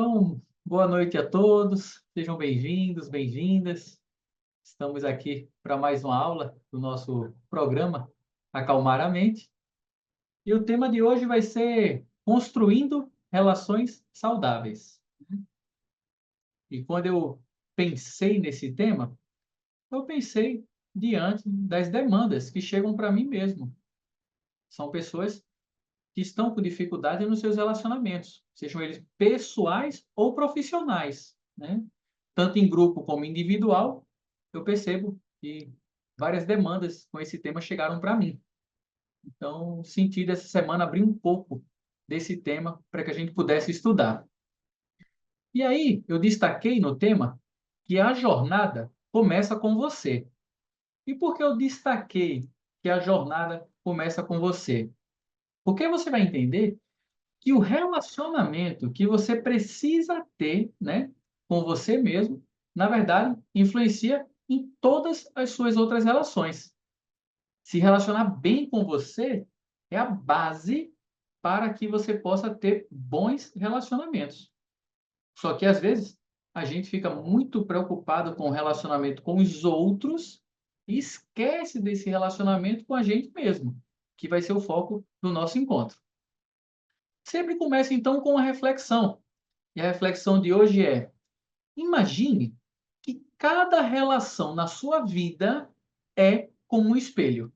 Então, boa noite a todos, sejam bem-vindos, bem-vindas. Estamos aqui para mais uma aula do nosso programa Acalmar a Mente. E o tema de hoje vai ser Construindo Relações Saudáveis. E quando eu pensei nesse tema, eu pensei diante das demandas que chegam para mim mesmo. São pessoas que estão com dificuldade nos seus relacionamentos, sejam eles pessoais ou profissionais, né? Tanto em grupo como individual, eu percebo que várias demandas com esse tema chegaram para mim. Então, senti dessa semana abrir um pouco desse tema para que a gente pudesse estudar. E aí, eu destaquei no tema que a jornada começa com você. E por que eu destaquei que a jornada começa com você? Porque você vai entender que o relacionamento que você precisa ter, né, com você mesmo, na verdade, influencia em todas as suas outras relações. Se relacionar bem com você é a base para que você possa ter bons relacionamentos. Só que, às vezes, a gente fica muito preocupado com o relacionamento com os outros e esquece desse relacionamento com a gente mesmo, que vai ser o foco do nosso encontro. Sempre começa, então, com uma reflexão. E a reflexão de hoje é: imagine que cada relação na sua vida é como um espelho.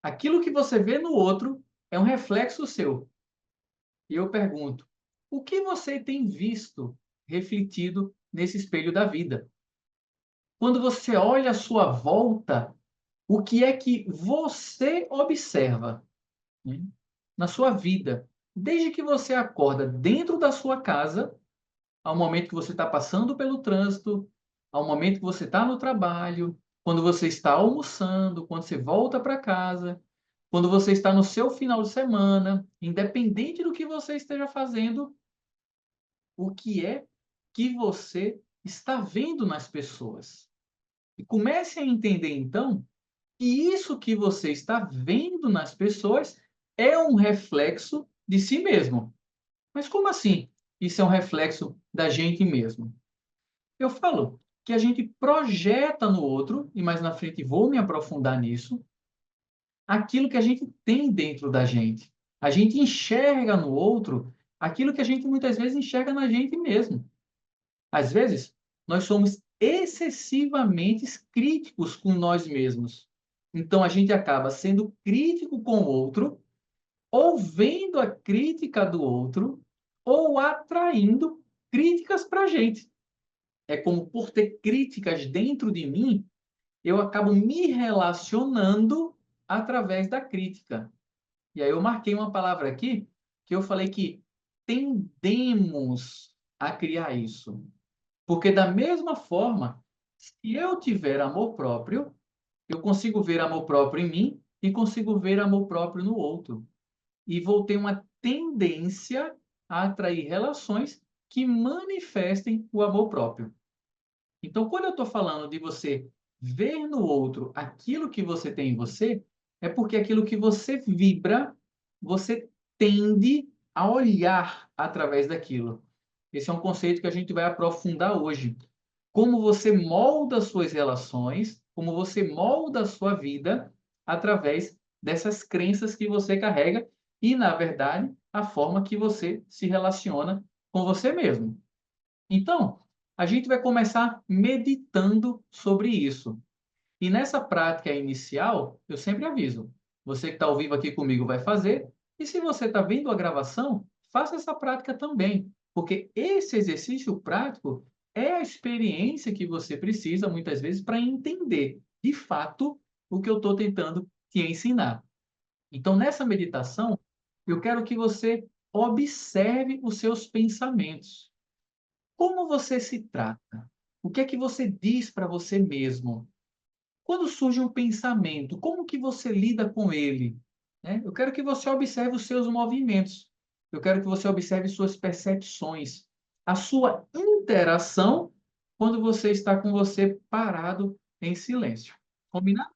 Aquilo que você vê no outro é um reflexo seu. E eu pergunto: o que você tem visto refletido nesse espelho da vida? Quando você olha à sua volta, o que é que você observa, né, na sua vida? Desde que você acorda dentro da sua casa ao momento que você está passando pelo trânsito, ao momento que você está no trabalho, quando você está almoçando, quando você volta para casa, quando você está no seu final de semana, independente do que você esteja fazendo, o que é que você está vendo nas pessoas. E comece a entender, então, que isso que você está vendo nas pessoas é um reflexo de si mesmo. Mas como assim? Isso é um reflexo da gente mesmo. Eu falo que a gente projeta no outro, e mais na frente vou me aprofundar nisso, aquilo que a gente tem dentro da gente. A gente enxerga no outro aquilo que a gente muitas vezes enxerga na gente mesmo. Às vezes, nós somos excessivamente críticos com nós mesmos. Então, a gente acaba sendo crítico com o outro, ou vendo a crítica do outro, ou atraindo críticas para a gente. É como por ter críticas dentro de mim, eu acabo me relacionando através da crítica. E aí eu marquei uma palavra aqui, que eu falei que tendemos a criar isso. Porque da mesma forma, se eu tiver amor próprio, eu consigo ver amor próprio em mim e consigo ver amor próprio no outro. E vou ter uma tendência a atrair relações que manifestem o amor próprio. Então, quando eu estou falando de você ver no outro aquilo que você tem em você, é porque aquilo que você vibra, você tende a olhar através daquilo. Esse é um conceito que a gente vai aprofundar hoje. Como você molda suas relações, como você molda a sua vida através dessas crenças que você carrega e, na verdade, a forma que você se relaciona com você mesmo. Então, a gente vai começar meditando sobre isso. E nessa prática inicial, eu sempre aviso: você que está ao vivo aqui comigo vai fazer, e se você está vendo a gravação, faça essa prática também, porque esse exercício prático é a experiência que você precisa, muitas vezes, para entender, de fato, o que eu estou tentando te ensinar. Então, nessa meditação, eu quero que você observe os seus pensamentos. Como você se trata? O que é que você diz para você mesmo? Quando surge um pensamento, como que você lida com ele? Né? Eu quero que você observe os seus movimentos. Eu quero que você observe suas percepções, a sua interação quando você está com você parado em silêncio. Combinado?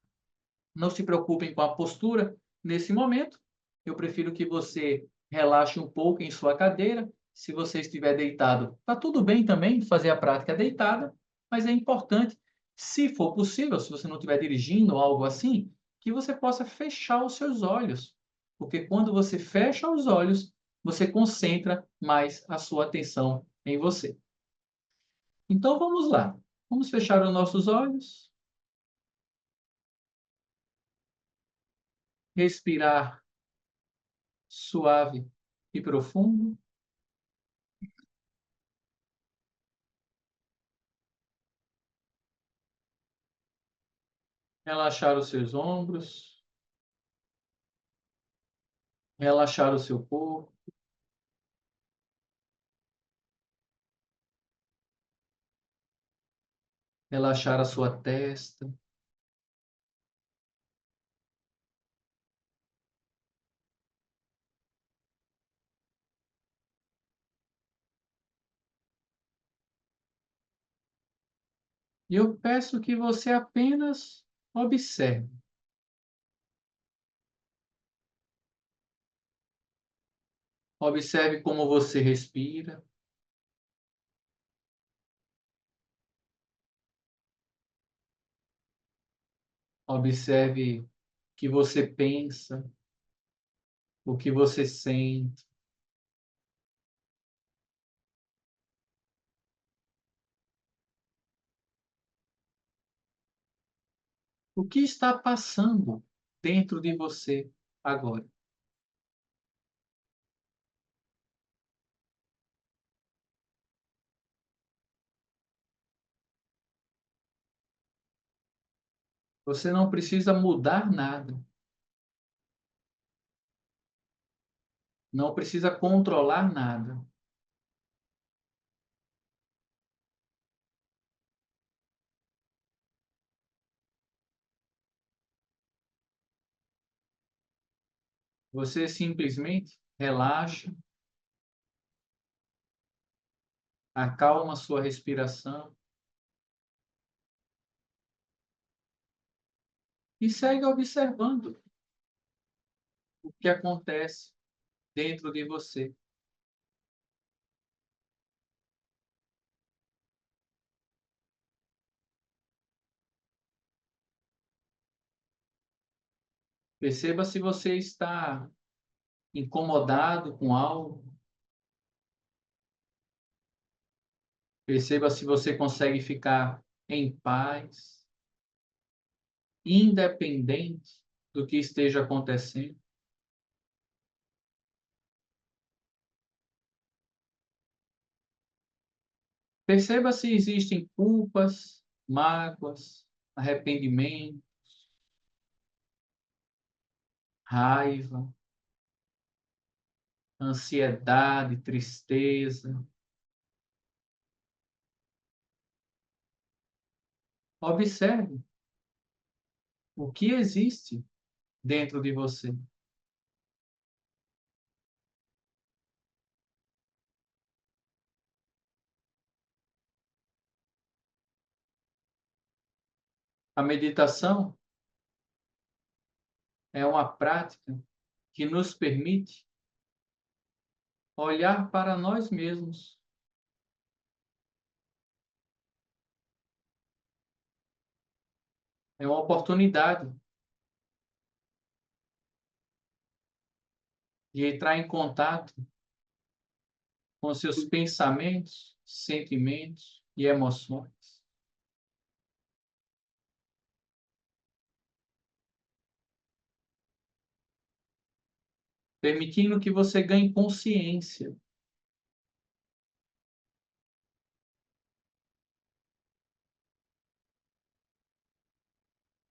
Não se preocupem com a postura nesse momento. Eu prefiro que você relaxe um pouco em sua cadeira, Se você estiver deitado, está tudo bem também fazer a prática deitada, mas é importante, se for possível, se você não estiver dirigindo ou algo assim, que você possa fechar os seus olhos. Porque quando você fecha os olhos, você concentra mais a sua atenção em você. Então vamos lá. Vamos fechar os nossos olhos, respirar suave e profundo, relaxar os seus ombros, relaxar o seu corpo, relaxar a sua testa. E eu peço que você apenas observe. Observe como você respira, observe o que você pensa, o que você sente. O que está passando dentro de você agora? Você não precisa mudar nada, não precisa controlar nada. Você simplesmente relaxa, acalma sua respiração e segue observando o que acontece dentro de você. Perceba se você está incomodado com algo. Perceba se você consegue ficar em paz, independente do que esteja acontecendo. Perceba se existem culpas, mágoas, arrependimento, raiva, ansiedade, tristeza. Observe o que existe dentro de você. A meditação é uma prática que nos permite olhar para nós mesmos. É uma oportunidade de entrar em contato com seus pensamentos, sentimentos e emoções, permitindo que você ganhe consciência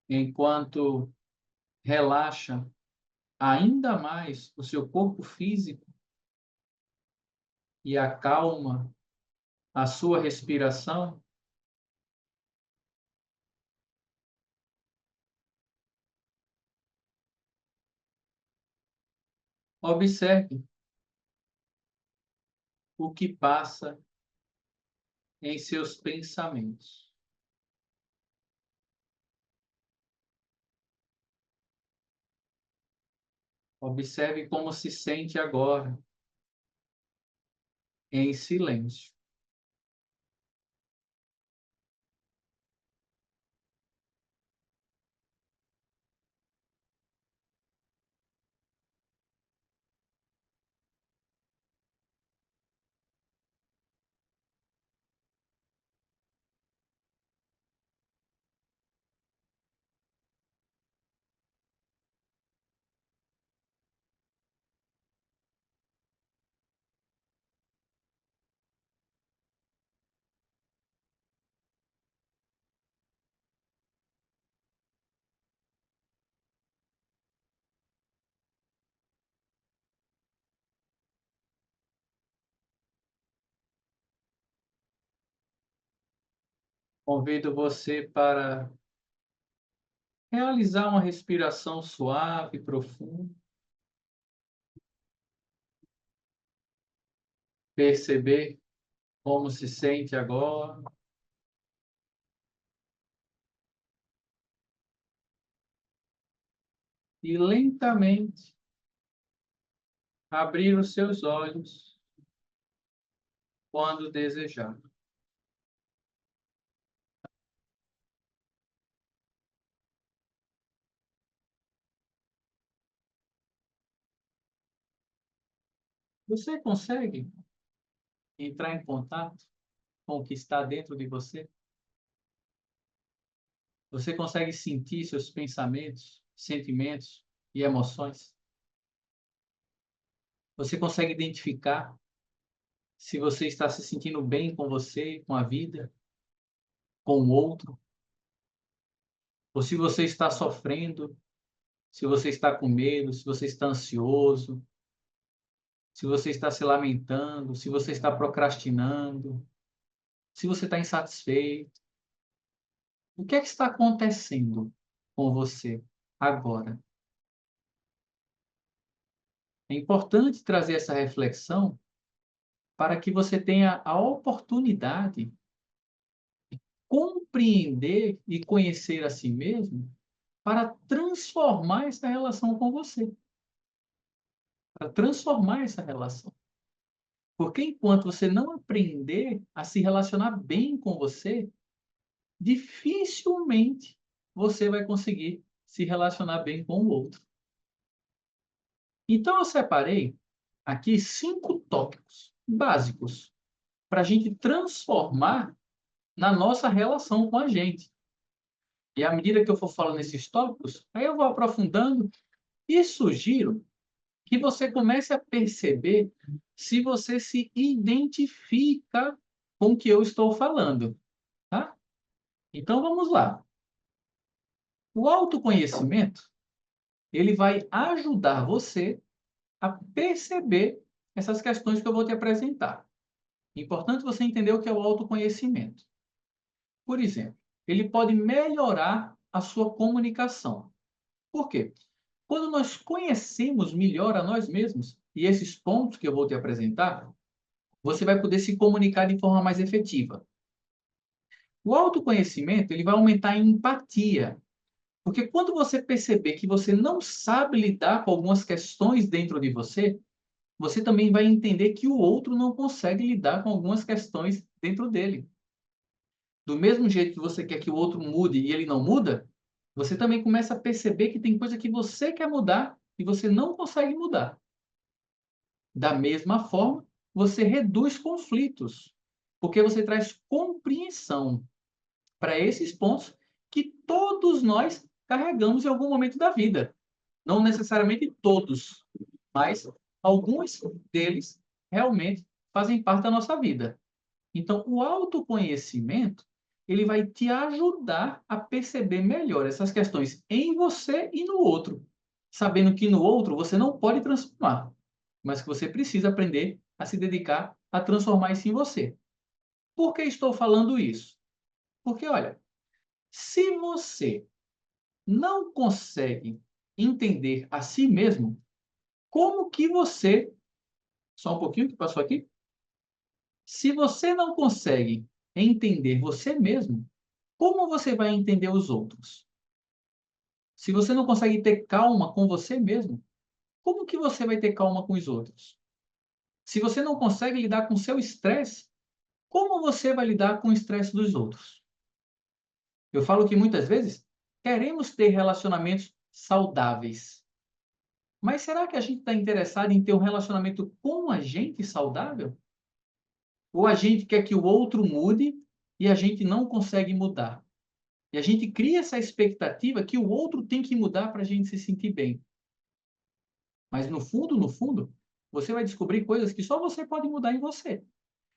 enquanto relaxa ainda mais o seu corpo físico e acalma a sua respiração. Observe o que passa em seus pensamentos. Observe como se sente agora. em silêncio. Convido você para realizar uma respiração suave e profunda, perceber como se sente agora e lentamente abrir os seus olhos quando desejar. Você consegue entrar em contato com o que está dentro de você? Você consegue sentir seus pensamentos, sentimentos e emoções? Você consegue identificar se você está se sentindo bem com você, com a vida, com o outro? Ou se você está sofrendo, se você está com medo, se você está ansioso, se você está se lamentando, se você está procrastinando, se você está insatisfeito? O que é que está acontecendo com você agora? É importante trazer essa reflexão para que você tenha a oportunidade compreender e conhecer a si mesmo para transformar essa relação com você, para transformar essa relação. Porque enquanto você não aprender a se relacionar bem com você, dificilmente você vai conseguir se relacionar bem com o outro. Então eu separei aqui 5 tópicos básicos para a gente transformar na nossa relação com a gente. E à medida que eu for falando esses tópicos, aí eu vou aprofundando e sugiro que você comece a perceber se você se identifica com o que eu estou falando, tá? Então vamos lá. O autoconhecimento, ele vai ajudar você a perceber essas questões que eu vou te apresentar. É importante você entender o que é o autoconhecimento. Por exemplo, ele pode melhorar a sua comunicação. Por quê? Quando nós conhecemos melhor a nós mesmos, e esses pontos que eu vou te apresentar, você vai poder se comunicar de forma mais efetiva. O autoconhecimento, ele vai aumentar a empatia, porque quando você perceber que você não sabe lidar com algumas questões dentro de você, você também vai entender que o outro não consegue lidar com algumas questões dentro dele. Do mesmo jeito que você quer que o outro mude e ele não muda, você também começa a perceber que tem coisa que você quer mudar e você não consegue mudar. Da mesma forma, você reduz conflitos, porque você traz compreensão para esses pontos que todos nós carregamos em algum momento da vida. Não necessariamente todos, mas alguns deles realmente fazem parte da nossa vida. Então, o autoconhecimento, ele vai te ajudar a perceber melhor essas questões em você e no outro, sabendo que no outro você não pode transformar, mas que você precisa aprender a se dedicar a transformar isso em você. Por que estou falando isso? Porque, olha, se você não consegue entender a si mesmo, como que você. Só um pouquinho que passou aqui. Se você não consegue entender você mesmo, como você vai entender os outros? Se você não consegue ter calma com você mesmo, como que você vai ter calma com os outros? Se você não consegue lidar com o seu estresse, como você vai lidar com o estresse dos outros? Eu falo que muitas vezes queremos ter relacionamentos saudáveis, mas será que a gente está interessado em ter um relacionamento com a gente saudável? Ou a gente quer que o outro mude e a gente não consegue mudar? E a gente cria essa expectativa que o outro tem que mudar para a gente se sentir bem. Mas no fundo, você vai descobrir coisas que só você pode mudar em você.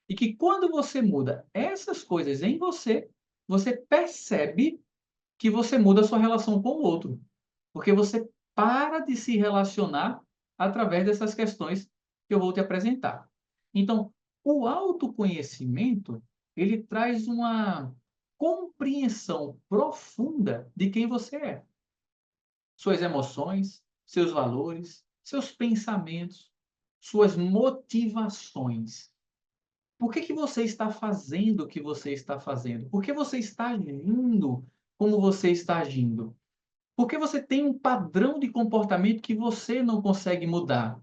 E que quando você muda essas coisas em você, você percebe que você muda a sua relação com o outro. Porque você para de se relacionar através dessas questões que eu vou te apresentar. Então, o autoconhecimento, ele traz uma compreensão profunda de quem você é. Suas emoções, seus valores, seus pensamentos, suas motivações. Por que que você está fazendo o que você está fazendo? Por que você está agindo como você está agindo? Por que você tem um padrão de comportamento que você não consegue mudar?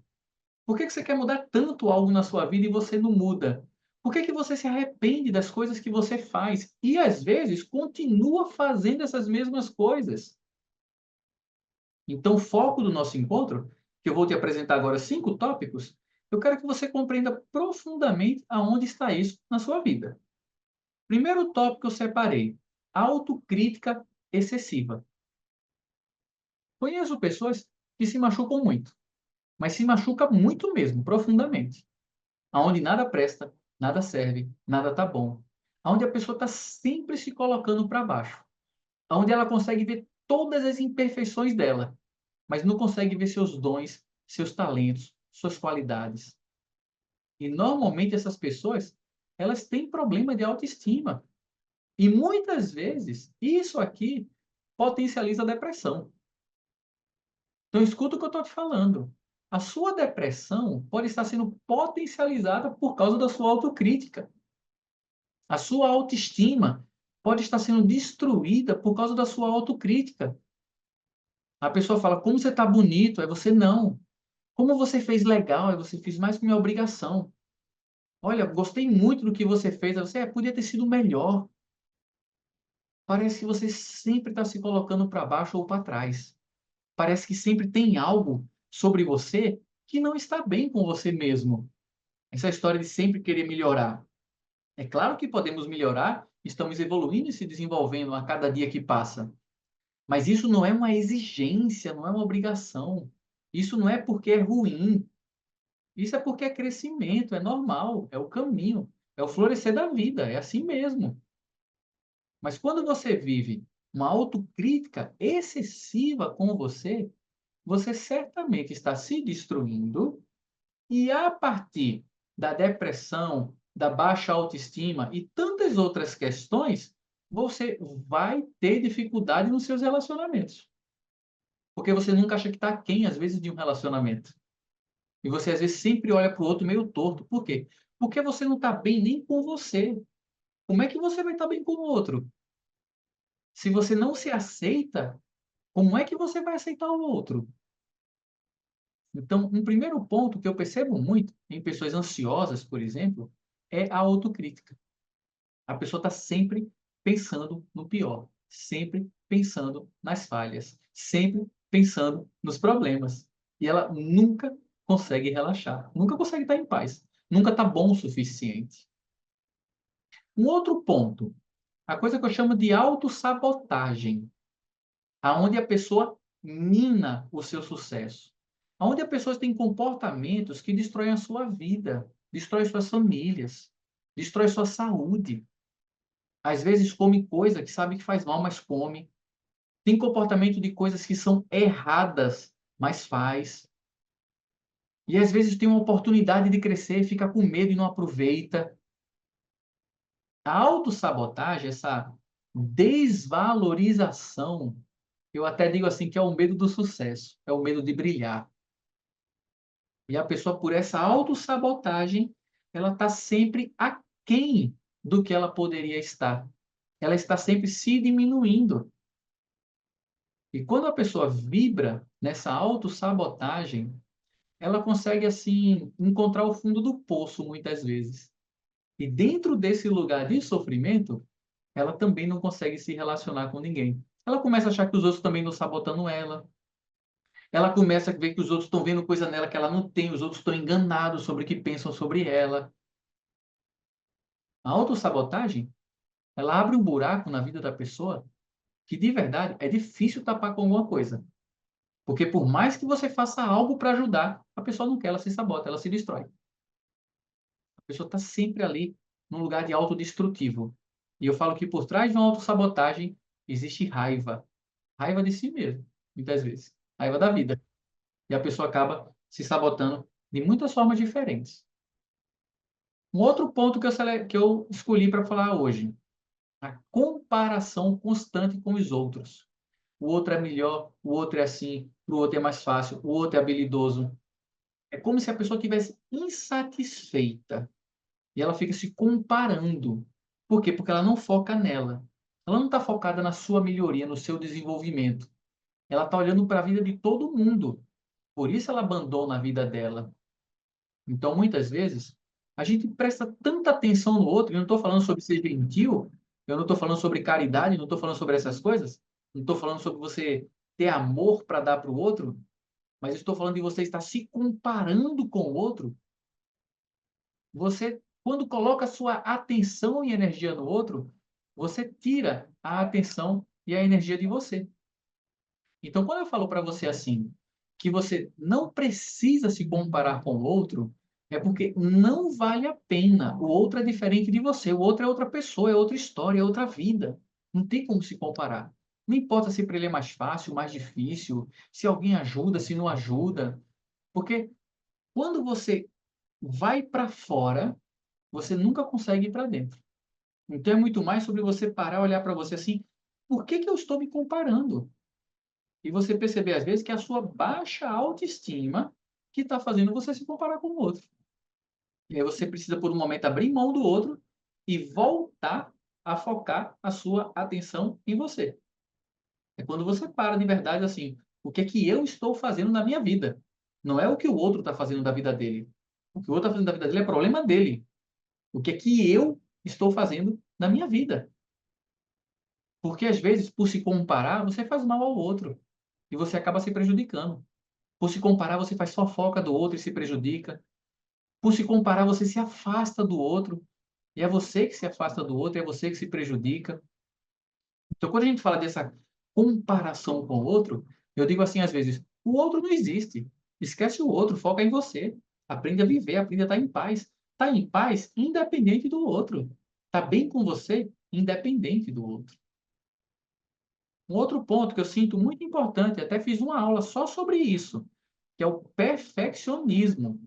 Por que que você quer mudar tanto algo na sua vida e você não muda? Por que que você se arrepende das coisas que você faz e, às vezes, continua fazendo essas mesmas coisas? Então, o foco do nosso encontro, que eu vou te apresentar agora 5 tópicos, eu quero que você compreenda profundamente aonde está isso na sua vida. Primeiro tópico que eu separei: autocrítica excessiva. Conheço pessoas que se machucam muito, mas se machuca muito mesmo, profundamente. Aonde nada presta, nada serve, nada está bom. Aonde a pessoa está sempre se colocando para baixo. Aonde ela consegue ver todas as imperfeições dela, mas não consegue ver seus dons, seus talentos, suas qualidades. E normalmente essas pessoas, elas têm problema de autoestima. E muitas vezes isso aqui potencializa a depressão. Então escuta o que eu estou te falando. A sua depressão pode estar sendo potencializada por causa da sua autocrítica. A sua autoestima pode estar sendo destruída por causa da sua autocrítica. A pessoa fala: "Como você está bonito", aí você: "Não". "Como você fez legal", aí você: "Fiz mais que minha obrigação". "Olha, gostei muito do que você fez", aí você: "Podia ter sido melhor". Parece que você sempre está se colocando para baixo ou para trás. Parece que sempre tem algo sobre você que não está bem com você mesmo. Essa história de sempre querer melhorar. É claro que podemos melhorar, estamos evoluindo e se desenvolvendo a cada dia que passa. Mas isso não é uma exigência, não é uma obrigação. Isso não é porque é ruim. Isso é porque é crescimento, é normal, é o caminho, é o florescer da vida, é assim mesmo. Mas quando você vive uma autocrítica excessiva com você, você certamente está se destruindo e a partir da depressão, da baixa autoestima e tantas outras questões, você vai ter dificuldade nos seus relacionamentos. Porque você nunca acha que está aquém, às vezes, de um relacionamento. E você, às vezes, sempre olha para o outro meio torto. Por quê? Porque você não está bem nem com você. Como é que você vai estar bem com o outro? Se você não se aceita, como é que você vai aceitar o outro? Então, um primeiro ponto que eu percebo muito em pessoas ansiosas, por exemplo, é a autocrítica. A pessoa está sempre pensando no pior, sempre pensando nas falhas, sempre pensando nos problemas. E ela nunca consegue relaxar, nunca consegue estar em paz, nunca está bom o suficiente. Um outro ponto, a coisa que eu chamo de autossabotagem, aonde a pessoa mina o seu sucesso, aonde a pessoa tem comportamentos que destroem a sua vida, destrói suas famílias, destrói sua saúde. Às vezes come coisa que sabe que faz mal, mas come. Tem comportamento de coisas que são erradas, mas faz. E às vezes tem uma oportunidade de crescer, fica com medo e não aproveita. A autossabotagem, essa desvalorização, eu até digo assim que é o medo do sucesso, é o medo de brilhar. E a pessoa, por essa autossabotagem, ela está sempre aquém do que ela poderia estar. Ela está sempre se diminuindo. E quando a pessoa vibra nessa autossabotagem, ela consegue, assim, encontrar o fundo do poço, muitas vezes. E dentro desse lugar de sofrimento, ela também não consegue se relacionar com ninguém. Ela começa a achar que os outros também estão sabotando ela. Ela começa a ver que os outros estão vendo coisa nela que ela não tem, os outros estão enganados sobre o que pensam sobre ela. A autossabotagem, ela abre um buraco na vida da pessoa que, de verdade, é difícil tapar com alguma coisa. Porque por mais que você faça algo para ajudar, a pessoa não quer, ela se sabota, ela se destrói. A pessoa está sempre ali num lugar de autodestrutivo. E eu falo que por trás de uma autossabotagem existe raiva. Raiva de si mesmo, muitas vezes. Raiva da vida. E a pessoa acaba se sabotando de muitas formas diferentes. Um outro ponto que eu escolhi para falar hoje, a comparação constante com os outros. O outro é melhor, o outro é assim, o outro é mais fácil, o outro é habilidoso. É como se a pessoa estivesse insatisfeita e ela fica se comparando. Por quê? Porque ela não foca nela. Ela não está focada na sua melhoria, no seu desenvolvimento. Ela está olhando para a vida de todo mundo. Por isso ela abandona a vida dela. Então, muitas vezes, a gente presta tanta atenção no outro, eu não estou falando sobre ser gentil, eu não estou falando sobre caridade, não estou falando sobre essas coisas, não estou falando sobre você ter amor para dar para o outro, mas estou falando de você estar se comparando com o outro. Você, quando coloca sua atenção e energia no outro, você tira a atenção e a energia de você. Então, quando eu falo para você assim, que você não precisa se comparar com o outro, é porque não vale a pena. O outro é diferente de você, o outro é outra pessoa, é outra história, é outra vida. Não tem como se comparar. Não importa se para ele é mais fácil, mais difícil, se alguém ajuda, se não ajuda. Porque quando você vai para fora, você nunca consegue ir para dentro. Então é muito mais sobre você parar, olhar para você assim, por que que eu estou me comparando? E você perceber, às vezes, que é a sua baixa autoestima que está fazendo você se comparar com o outro. E aí você precisa, por um momento, abrir mão do outro e voltar a focar a sua atenção em você. É quando você para de verdade assim, o que é que eu estou fazendo na minha vida? Não é o que o outro está fazendo da vida dele. O que o outro está fazendo da vida dele é problema dele. O que é que eu estou fazendo na minha vida? Porque, às vezes, por se comparar, você faz mal ao outro. E você acaba se prejudicando. Por se comparar, você faz fofoca do outro e se prejudica. Por se comparar, você se afasta do outro. E é você que se afasta do outro, é você que se prejudica. Então, quando a gente fala dessa comparação com o outro, eu digo assim às vezes: o outro não existe. Esquece o outro, foca em você. Aprende a viver, aprende a estar em paz. Está em paz, independente do outro. Está bem com você, independente do outro. Um outro ponto que eu sinto muito importante, até fiz uma aula só sobre isso, que é o perfeccionismo,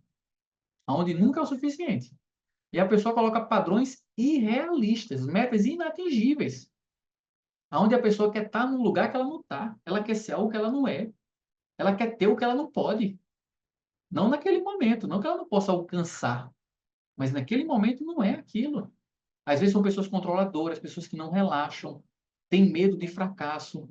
onde nunca é o suficiente. E a pessoa coloca padrões irrealistas, metas inatingíveis, onde a pessoa quer estar num lugar que ela não está, ela quer ser algo que ela não é, ela quer ter o que ela não pode. Não naquele momento, não que ela não possa alcançar, mas naquele momento não é aquilo. Às vezes são pessoas controladoras, pessoas que não relaxam, têm medo de fracasso.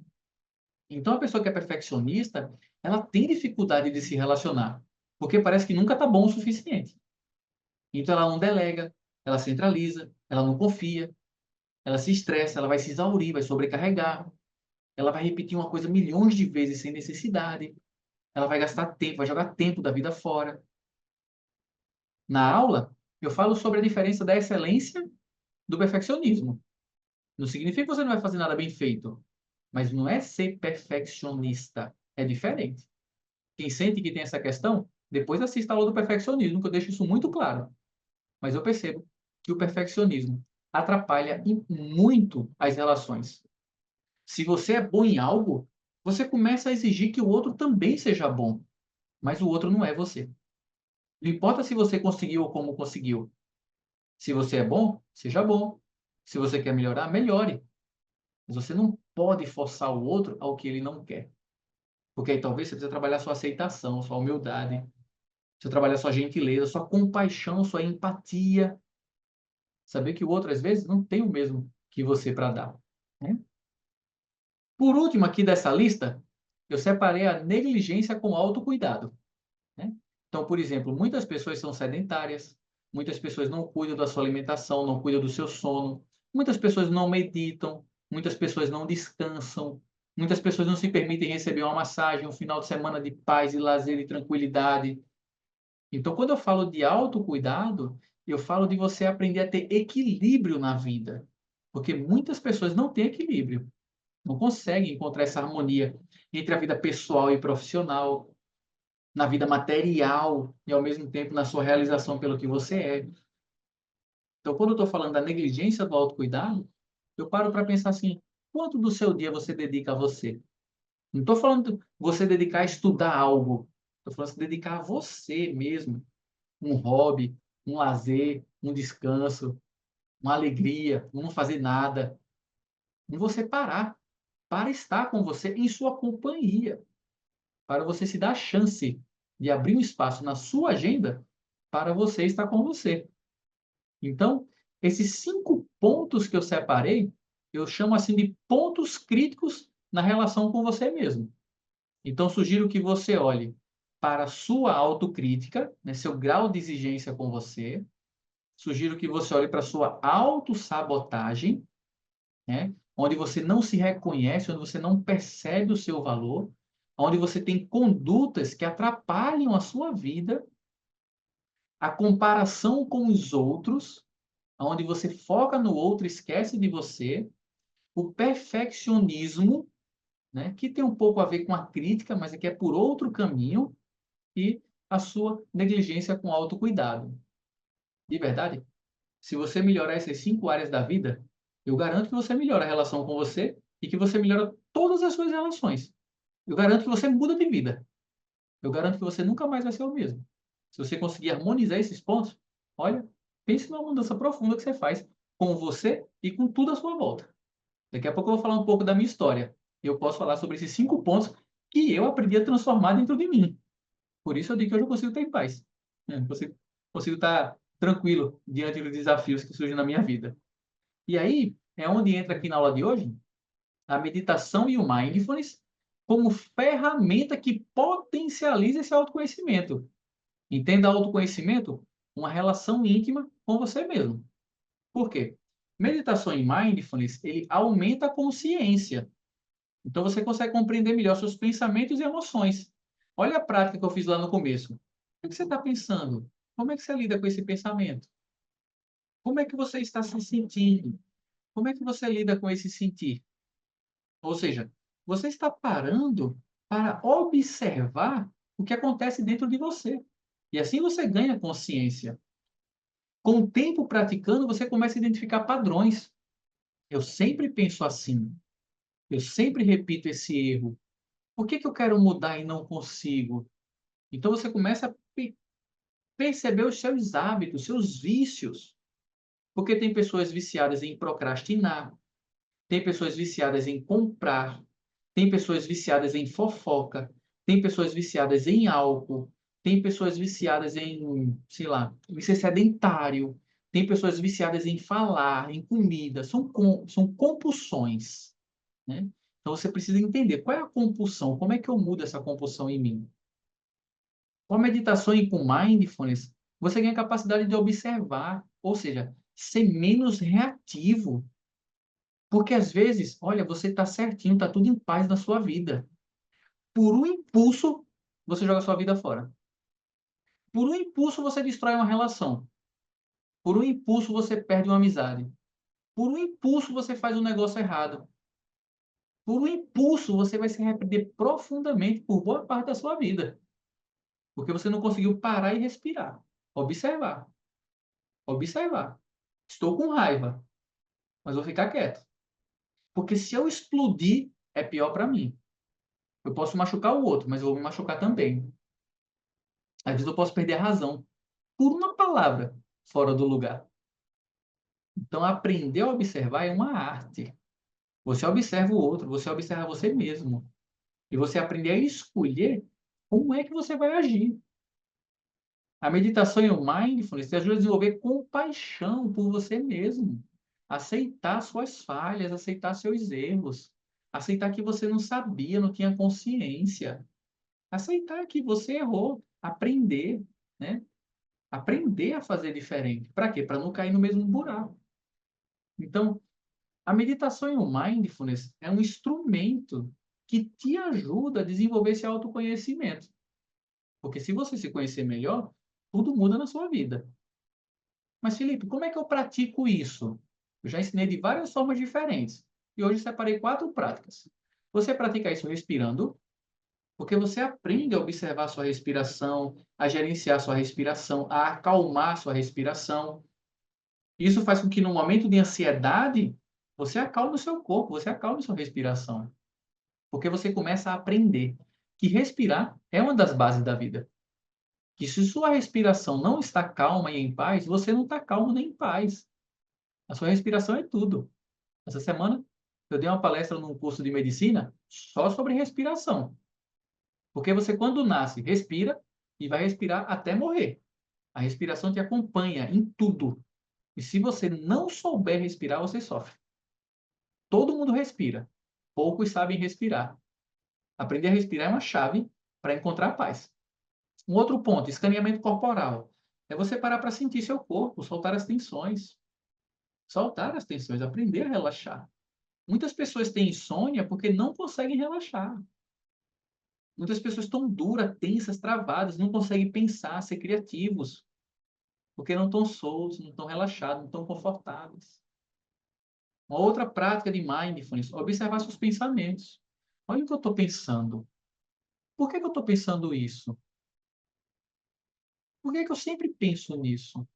Então a pessoa que é perfeccionista, ela tem dificuldade de se relacionar, porque parece que nunca está bom o suficiente. Então ela não delega, ela centraliza, ela não confia, ela se estressa, ela vai se exaurir, vai sobrecarregar, ela vai repetir uma coisa milhões de vezes sem necessidade, ela vai gastar tempo, vai jogar tempo da vida fora. Na aula, eu falo sobre a diferença da excelência do perfeccionismo. Não significa que você não vai fazer nada bem feito, mas não é ser perfeccionista, é diferente. Quem sente que tem essa questão, depois assista a aula do perfeccionismo, que eu deixo isso muito claro. Mas eu percebo que o perfeccionismo atrapalha muito as relações. Se você é bom em algo, você começa a exigir que o outro também seja bom, mas o outro não é você. Não importa se você conseguiu ou como conseguiu. Se você é bom, seja bom. Se você quer melhorar, melhore. Mas você não pode forçar o outro ao que ele não quer. Porque aí talvez você precise trabalhar sua aceitação, sua humildade, você trabalhar sua gentileza, sua compaixão, sua empatia. Saber que o outro, às vezes, não tem o mesmo que você para dar. Né? Por último, aqui dessa lista, eu separei a negligência com autocuidado. Né? Então, por exemplo, muitas pessoas são sedentárias, muitas pessoas não cuidam da sua alimentação, não cuidam do seu sono, muitas pessoas não meditam, muitas pessoas não descansam, muitas pessoas não se permitem receber uma massagem, um final de semana de paz e lazer e tranquilidade. Então, quando eu falo de autocuidado, eu falo de você aprender a ter equilíbrio na vida, porque muitas pessoas não têm equilíbrio, não conseguem encontrar essa harmonia entre a vida pessoal e profissional, na vida material e, ao mesmo tempo, na sua realização pelo que você é. Então, quando eu estou falando da negligência do autocuidado, eu paro para pensar assim, quanto do seu dia você dedica a você? Não estou falando de você dedicar a estudar algo, estou falando de se dedicar a você mesmo, um hobby, um lazer, um descanso, uma alegria, um não fazer nada, um você parar, para estar com você em sua companhia, para você se dar a chance de abrir um espaço na sua agenda para você estar com você. Então, esses 5 pontos que eu separei, eu chamo assim de pontos críticos na relação com você mesmo. Então, sugiro que você olhe para a sua autocrítica, né, seu grau de exigência com você. Sugiro que você olhe para a sua autossabotagem, né, onde você não se reconhece, onde você não percebe o seu valor, onde você tem condutas que atrapalham a sua vida, a comparação com os outros, onde você foca no outro, esquece de você, o perfeccionismo, né, que tem um pouco a ver com a crítica, mas é que é por outro caminho, e a sua negligência com autocuidado. De verdade, se você melhorar essas 5 áreas da vida, eu garanto que você melhora a relação com você e que você melhora todas as suas relações. Eu garanto que você muda de vida. Eu garanto que você nunca mais vai ser o mesmo. Se você conseguir harmonizar esses pontos, olha, pense numa mudança profunda que você faz com você e com tudo à sua volta. Daqui a pouco eu vou falar um pouco da minha história. Eu posso falar sobre esses 5 pontos que eu aprendi a transformar dentro de mim. Por isso eu digo que hoje eu consigo ter paz. Consigo estar tranquilo diante dos desafios que surgem na minha vida. E aí é onde entra aqui na aula de hoje a meditação e o mindfulness como ferramenta que potencializa esse autoconhecimento. Entenda autoconhecimento uma relação íntima com você mesmo. Por quê? Meditação e mindfulness, ele aumenta a consciência. Então você consegue compreender melhor seus pensamentos e emoções. Olha a prática que eu fiz lá no começo. O que você está pensando? Como é que você lida com esse pensamento? Como é que você está se sentindo? Como é que você lida com esse sentir? Ou seja, você está parando para observar o que acontece dentro de você. E assim você ganha consciência. Com o tempo praticando, você começa a identificar padrões. Eu sempre penso assim. Eu sempre repito esse erro. Por que eu quero mudar e não consigo? Então você começa a perceber os seus hábitos, seus vícios. Porque tem pessoas viciadas em procrastinar, tem pessoas viciadas em comprar, tem pessoas viciadas em fofoca, tem pessoas viciadas em álcool, tem pessoas viciadas em, sei lá, em ser sedentário, tem pessoas viciadas em falar, em comida, são compulsões, né? Então você precisa entender qual é a compulsão, como é que eu mudo essa compulsão em mim. Com a meditação e com mindfulness, você ganha a capacidade de observar, ou seja, ser menos reativo. Porque às vezes, olha, você está certinho, está tudo em paz na sua vida. Por um impulso, você joga sua vida fora. Por um impulso, você destrói uma relação. Por um impulso, você perde uma amizade. Por um impulso, você faz um negócio errado. Por um impulso, você vai se arrepender profundamente por boa parte da sua vida. Porque você não conseguiu parar e respirar. Observar. Observar. Estou com raiva, mas vou ficar quieto. Porque se eu explodir, é pior para mim. Eu posso machucar o outro, mas eu vou me machucar também. Às vezes eu posso perder a razão por uma palavra fora do lugar. Então, aprender a observar é uma arte. Você observa o outro, você observa você mesmo. E você aprender a escolher como é que você vai agir. A meditação e o mindfulness te ajudam a desenvolver compaixão por você mesmo. Aceitar suas falhas, aceitar seus erros. Aceitar que você não sabia, não tinha consciência. Aceitar que você errou. aprender, né? Aprender a fazer diferente. Para quê? Para não cair no mesmo buraco. Então, a meditação e o mindfulness é um instrumento que te ajuda a desenvolver esse autoconhecimento. Porque se você se conhecer melhor, tudo muda na sua vida. Mas, Felipe, como é que eu pratico isso? Eu já ensinei de várias formas diferentes. E hoje separei 4 práticas. Você pratica isso respirando, porque você aprende a observar sua respiração, a gerenciar sua respiração, a acalmar sua respiração. Isso faz com que no momento de ansiedade, você acalme o seu corpo, você acalme sua respiração. Porque você começa a aprender que respirar é uma das bases da vida. Que se sua respiração não está calma e em paz, você não está calmo nem em paz. A sua respiração é tudo. Essa semana eu dei uma palestra num curso de medicina só sobre respiração. Porque você, quando nasce, respira e vai respirar até morrer. A respiração te acompanha em tudo. E se você não souber respirar, você sofre. Todo mundo respira. Poucos sabem respirar. Aprender a respirar é uma chave para encontrar paz. Um outro ponto, escaneamento corporal. É você parar para sentir seu corpo, soltar as tensões. Soltar as tensões, aprender a relaxar. Muitas pessoas têm insônia porque não conseguem relaxar. Muitas pessoas estão duras, tensas, travadas, não conseguem pensar, ser criativos, porque não estão soltos, não estão relaxados, não estão confortáveis. Uma outra prática de mindfulness, observar seus pensamentos. Olha o que eu estou pensando. Por que eu estou pensando isso? Por que eu sempre penso nisso?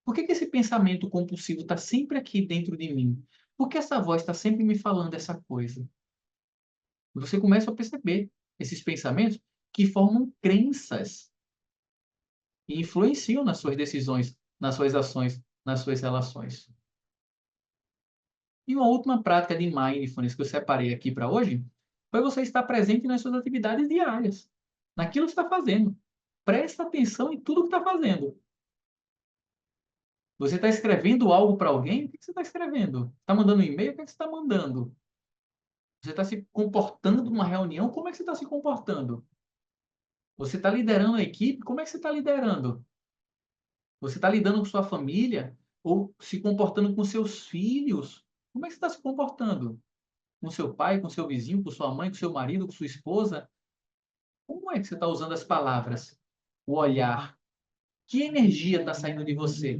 Por que esse pensamento compulsivo está sempre aqui dentro de mim? Por que essa voz está sempre me falando essa coisa? Você começa a perceber esses pensamentos que formam crenças e influenciam nas suas decisões, nas suas ações, nas suas relações. E uma última prática de mindfulness que eu separei aqui para hoje foi você estar presente nas suas atividades diárias, naquilo que está fazendo. Presta atenção em tudo que está fazendo. Você está escrevendo algo para alguém? O que você está escrevendo? Está mandando um e-mail? O que você está mandando? Você está se comportando numa reunião? Como é que você está se comportando? Você está liderando a equipe? Como é que você está liderando? Você está lidando com sua família? Ou se comportando com seus filhos? Como é que você está se comportando? Com seu pai, com seu vizinho, com sua mãe, com seu marido, com sua esposa? Como é que você está usando as palavras? O olhar? Que energia está saindo de você?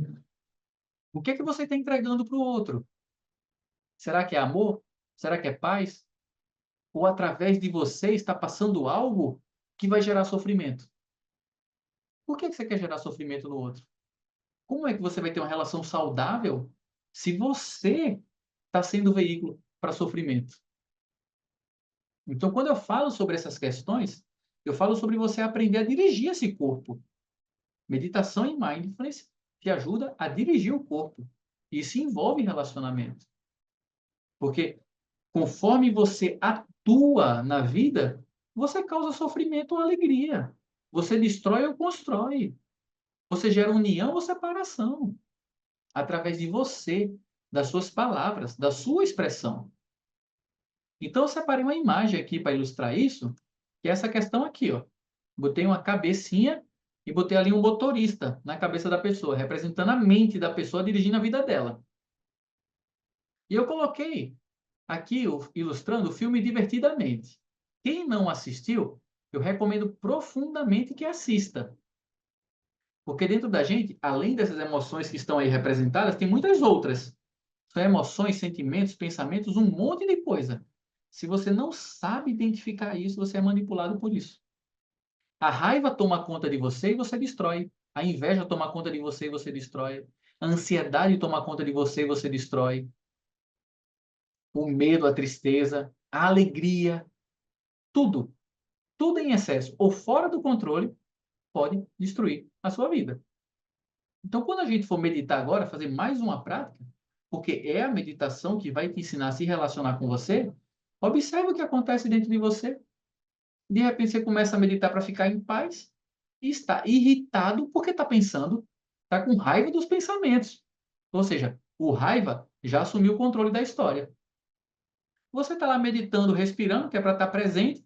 O que é que você está entregando para o outro? Será que é amor? Será que é paz? Ou através de você está passando algo que vai gerar sofrimento? Por que você quer gerar sofrimento no outro? Como é que você vai ter uma relação saudável se você está sendo o veículo para sofrimento? Então, quando eu falo sobre essas questões, eu falo sobre você aprender a dirigir esse corpo. Meditação e mindfulness te ajuda a dirigir o corpo. Isso envolve relacionamento. Porque conforme você atua na vida, você causa sofrimento ou alegria. Você destrói ou constrói. Você gera união ou separação. Através de você, das suas palavras, da sua expressão. Então, eu separei uma imagem aqui para ilustrar isso, que é essa questão aqui, ó. Botei uma cabecinha e botei ali um motorista na cabeça da pessoa, representando a mente da pessoa dirigindo a vida dela. E eu coloquei aqui, ilustrando o filme Divertidamente. Quem não assistiu, eu recomendo profundamente que assista. Porque dentro da gente, além dessas emoções que estão aí representadas, tem muitas outras. São emoções, sentimentos, pensamentos, um monte de coisa. Se você não sabe identificar isso, você é manipulado por isso. A raiva toma conta de você e você destrói. A inveja toma conta de você e você destrói. A ansiedade toma conta de você e você destrói. O medo, a tristeza, a alegria, tudo. Tudo em excesso ou fora do controle pode destruir a sua vida. Então, quando a gente for meditar agora, fazer mais uma prática, porque é a meditação que vai te ensinar a se relacionar com você, observe o que acontece dentro de você. De repente, você começa a meditar para ficar em paz e está irritado porque está pensando, está com raiva dos pensamentos. Ou seja, o raiva já assumiu o controle da história. Você está lá meditando, respirando, que é para estar presente,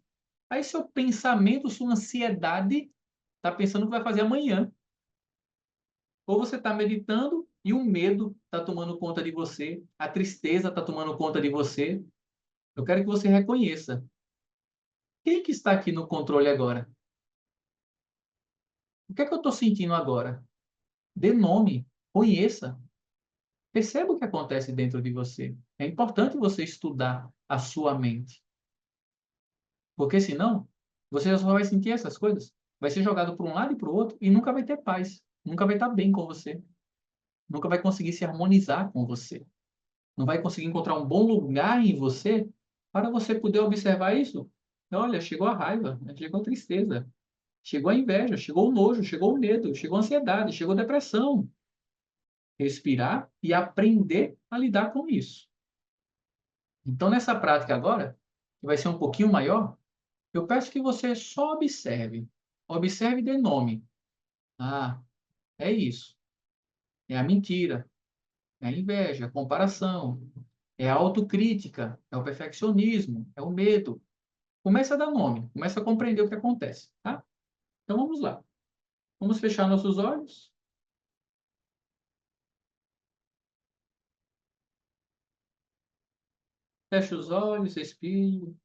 aí seu pensamento, sua ansiedade está pensando o que vai fazer amanhã. Ou você está meditando e o medo está tomando conta de você, a tristeza está tomando conta de você. Eu quero que você reconheça. Quem que está aqui no controle agora? O que é que eu estou sentindo agora? Dê nome, conheça, perceba o que acontece dentro de você. É importante você estudar a sua mente, porque senão você só vai sentir essas coisas, vai ser jogado para um lado e para o outro e nunca vai ter paz, nunca vai estar bem com você, nunca vai conseguir se harmonizar com você, não vai conseguir encontrar um bom lugar em você para você poder observar isso. Olha, chegou a raiva, chegou a tristeza, chegou a inveja, chegou o nojo, chegou o medo, chegou a ansiedade, chegou a depressão. Respirar e aprender a lidar com isso. Então, nessa prática agora, que vai ser um pouquinho maior, eu peço que você só observe. Observe e dê nome. Ah, é isso. É a mentira, é a inveja, a comparação, é a autocrítica, é o perfeccionismo, é o medo. Começa a dar nome, começa a compreender o que acontece, tá? Então vamos lá. Vamos fechar nossos olhos. Feche os olhos, respire.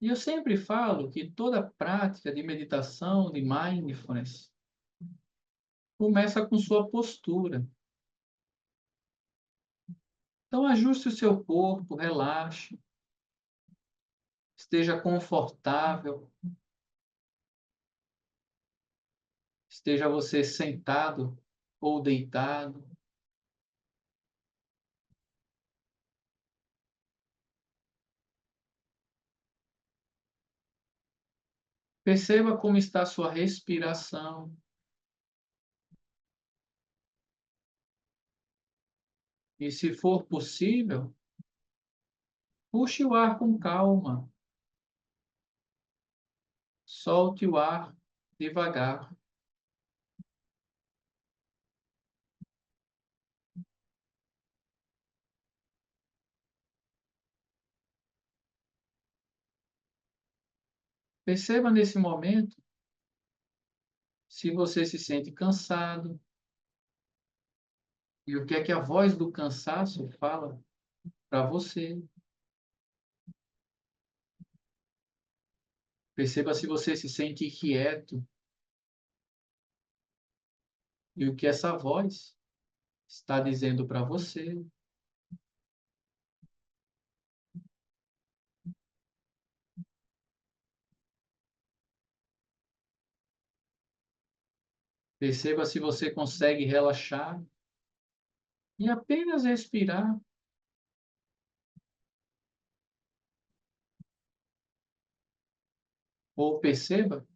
E eu sempre falo que toda prática de meditação, de mindfulness, começa com sua postura. Então, ajuste o seu corpo, relaxe, esteja confortável, esteja você sentado ou deitado. Perceba como está a sua respiração e, se for possível, puxe o ar com calma, solte o ar devagar. Perceba nesse momento se você se sente cansado e o que é que a voz do cansaço fala para você. Perceba se você se sente inquieto e o que essa voz está dizendo para você. Perceba se você consegue relaxar e apenas respirar. Ou perceba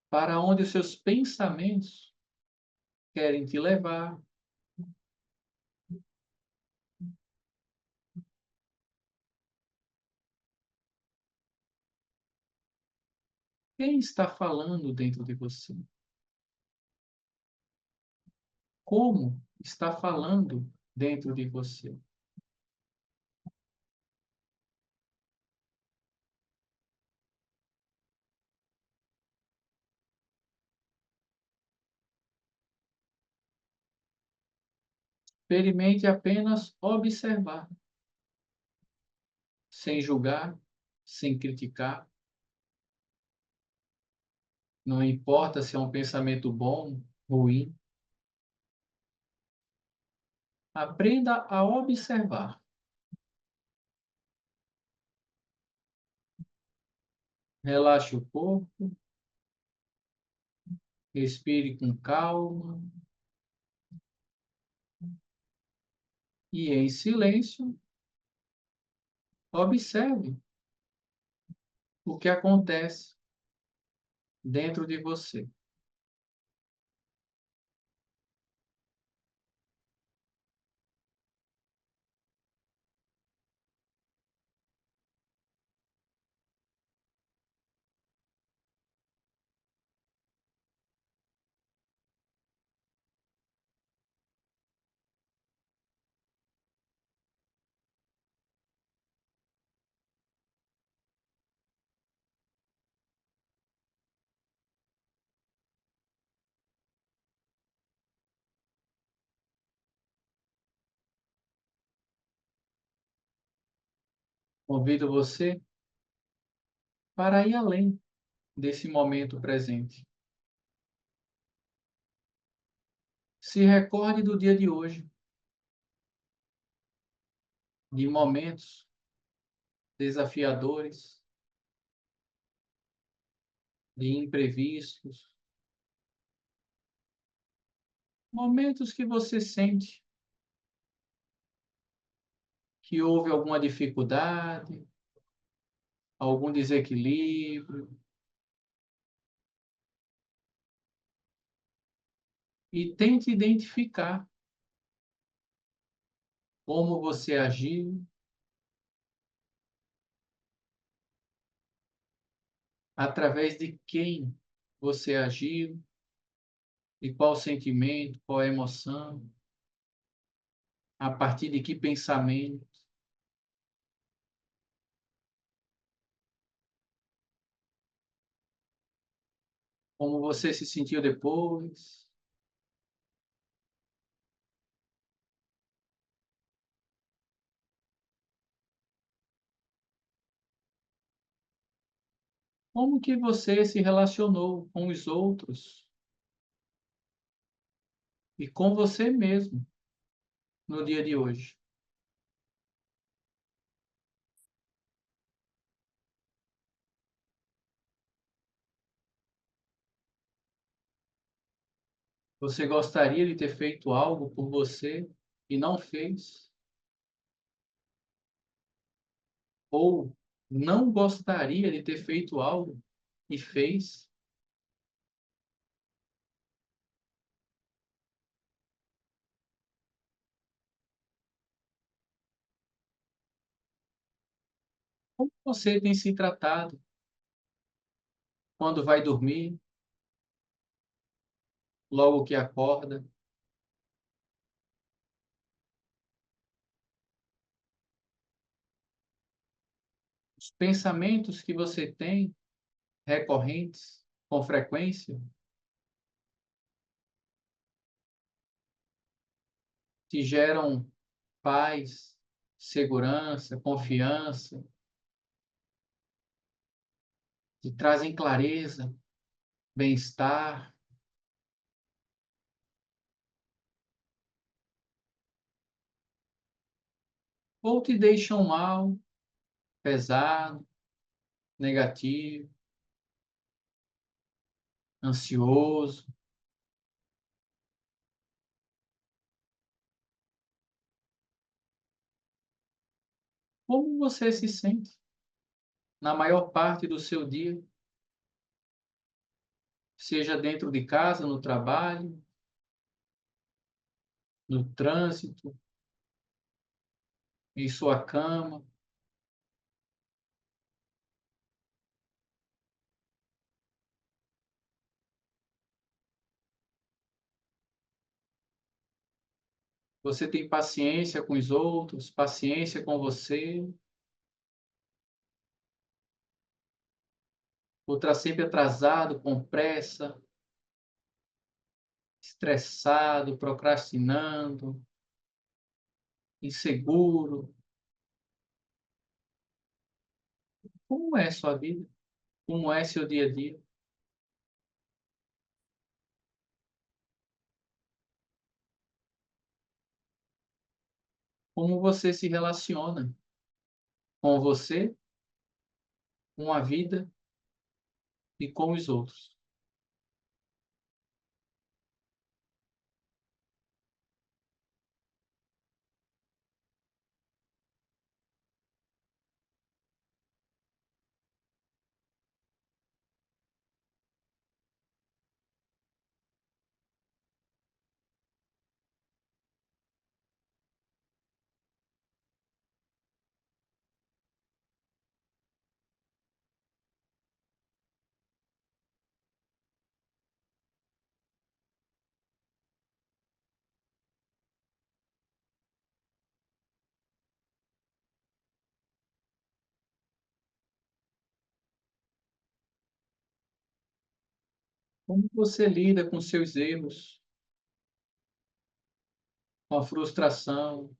para onde os seus pensamentos querem te levar. Quem está falando dentro de você? Como está falando dentro de você? Experimente apenas observar, sem julgar, sem criticar. Não importa se é um pensamento bom, ruim. Aprenda a observar. Relaxe o corpo, respire com calma e, em silêncio, observe o que acontece dentro de você. Convido você para ir além desse momento presente. Se recorde do dia de hoje, de momentos desafiadores, de imprevistos, momentos que você sente que houve alguma dificuldade, algum desequilíbrio, e tente identificar como você agiu, através de quem você agiu, e qual sentimento, qual emoção, a partir de que pensamento, como você se sentiu depois, como que você se relacionou com os outros e com você mesmo no dia de hoje. Você gostaria de ter feito algo por você e não fez? Ou não gostaria de ter feito algo e fez? Como você tem se tratado quando vai dormir, logo que acorda? Os pensamentos que você tem recorrentes, com frequência, te geram paz, segurança, confiança, te trazem clareza, bem-estar, ou te deixam mal, pesado, negativo, ansioso. Como você se sente na maior parte do seu dia, seja dentro de casa, no trabalho, no trânsito, em sua cama? Você tem paciência com os outros, paciência com você, ou está sempre atrasado, com pressa, estressado, procrastinando, inseguro? Como é sua vida? Como é seu dia a dia? Como você se relaciona com você, com a vida e com os outros? Como você lida com seus erros, com a frustração,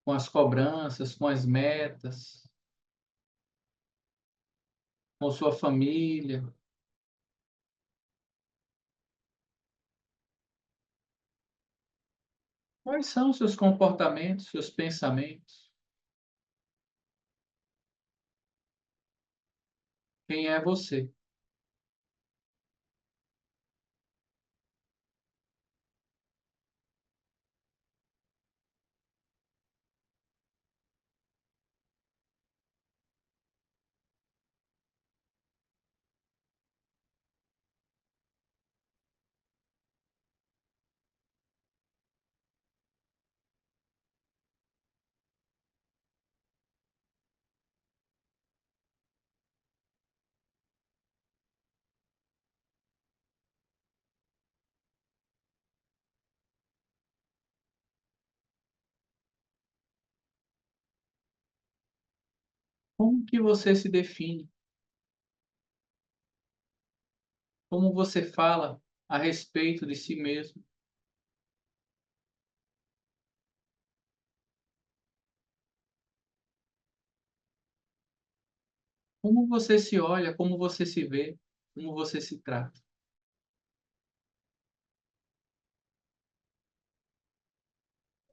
com as cobranças, com as metas, com sua família? Quais são seus comportamentos, seus pensamentos? Quem é você? Como que você se define? Como você fala a respeito de si mesmo? Como você se olha, como você se vê, como você se trata?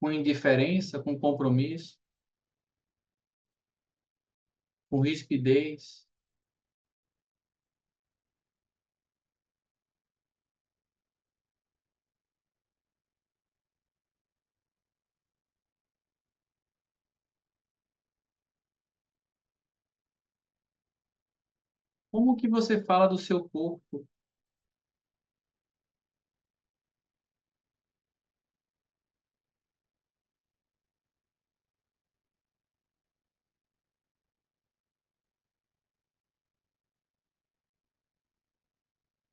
Com indiferença, com compromisso, com rispidez? Como que você fala do seu corpo?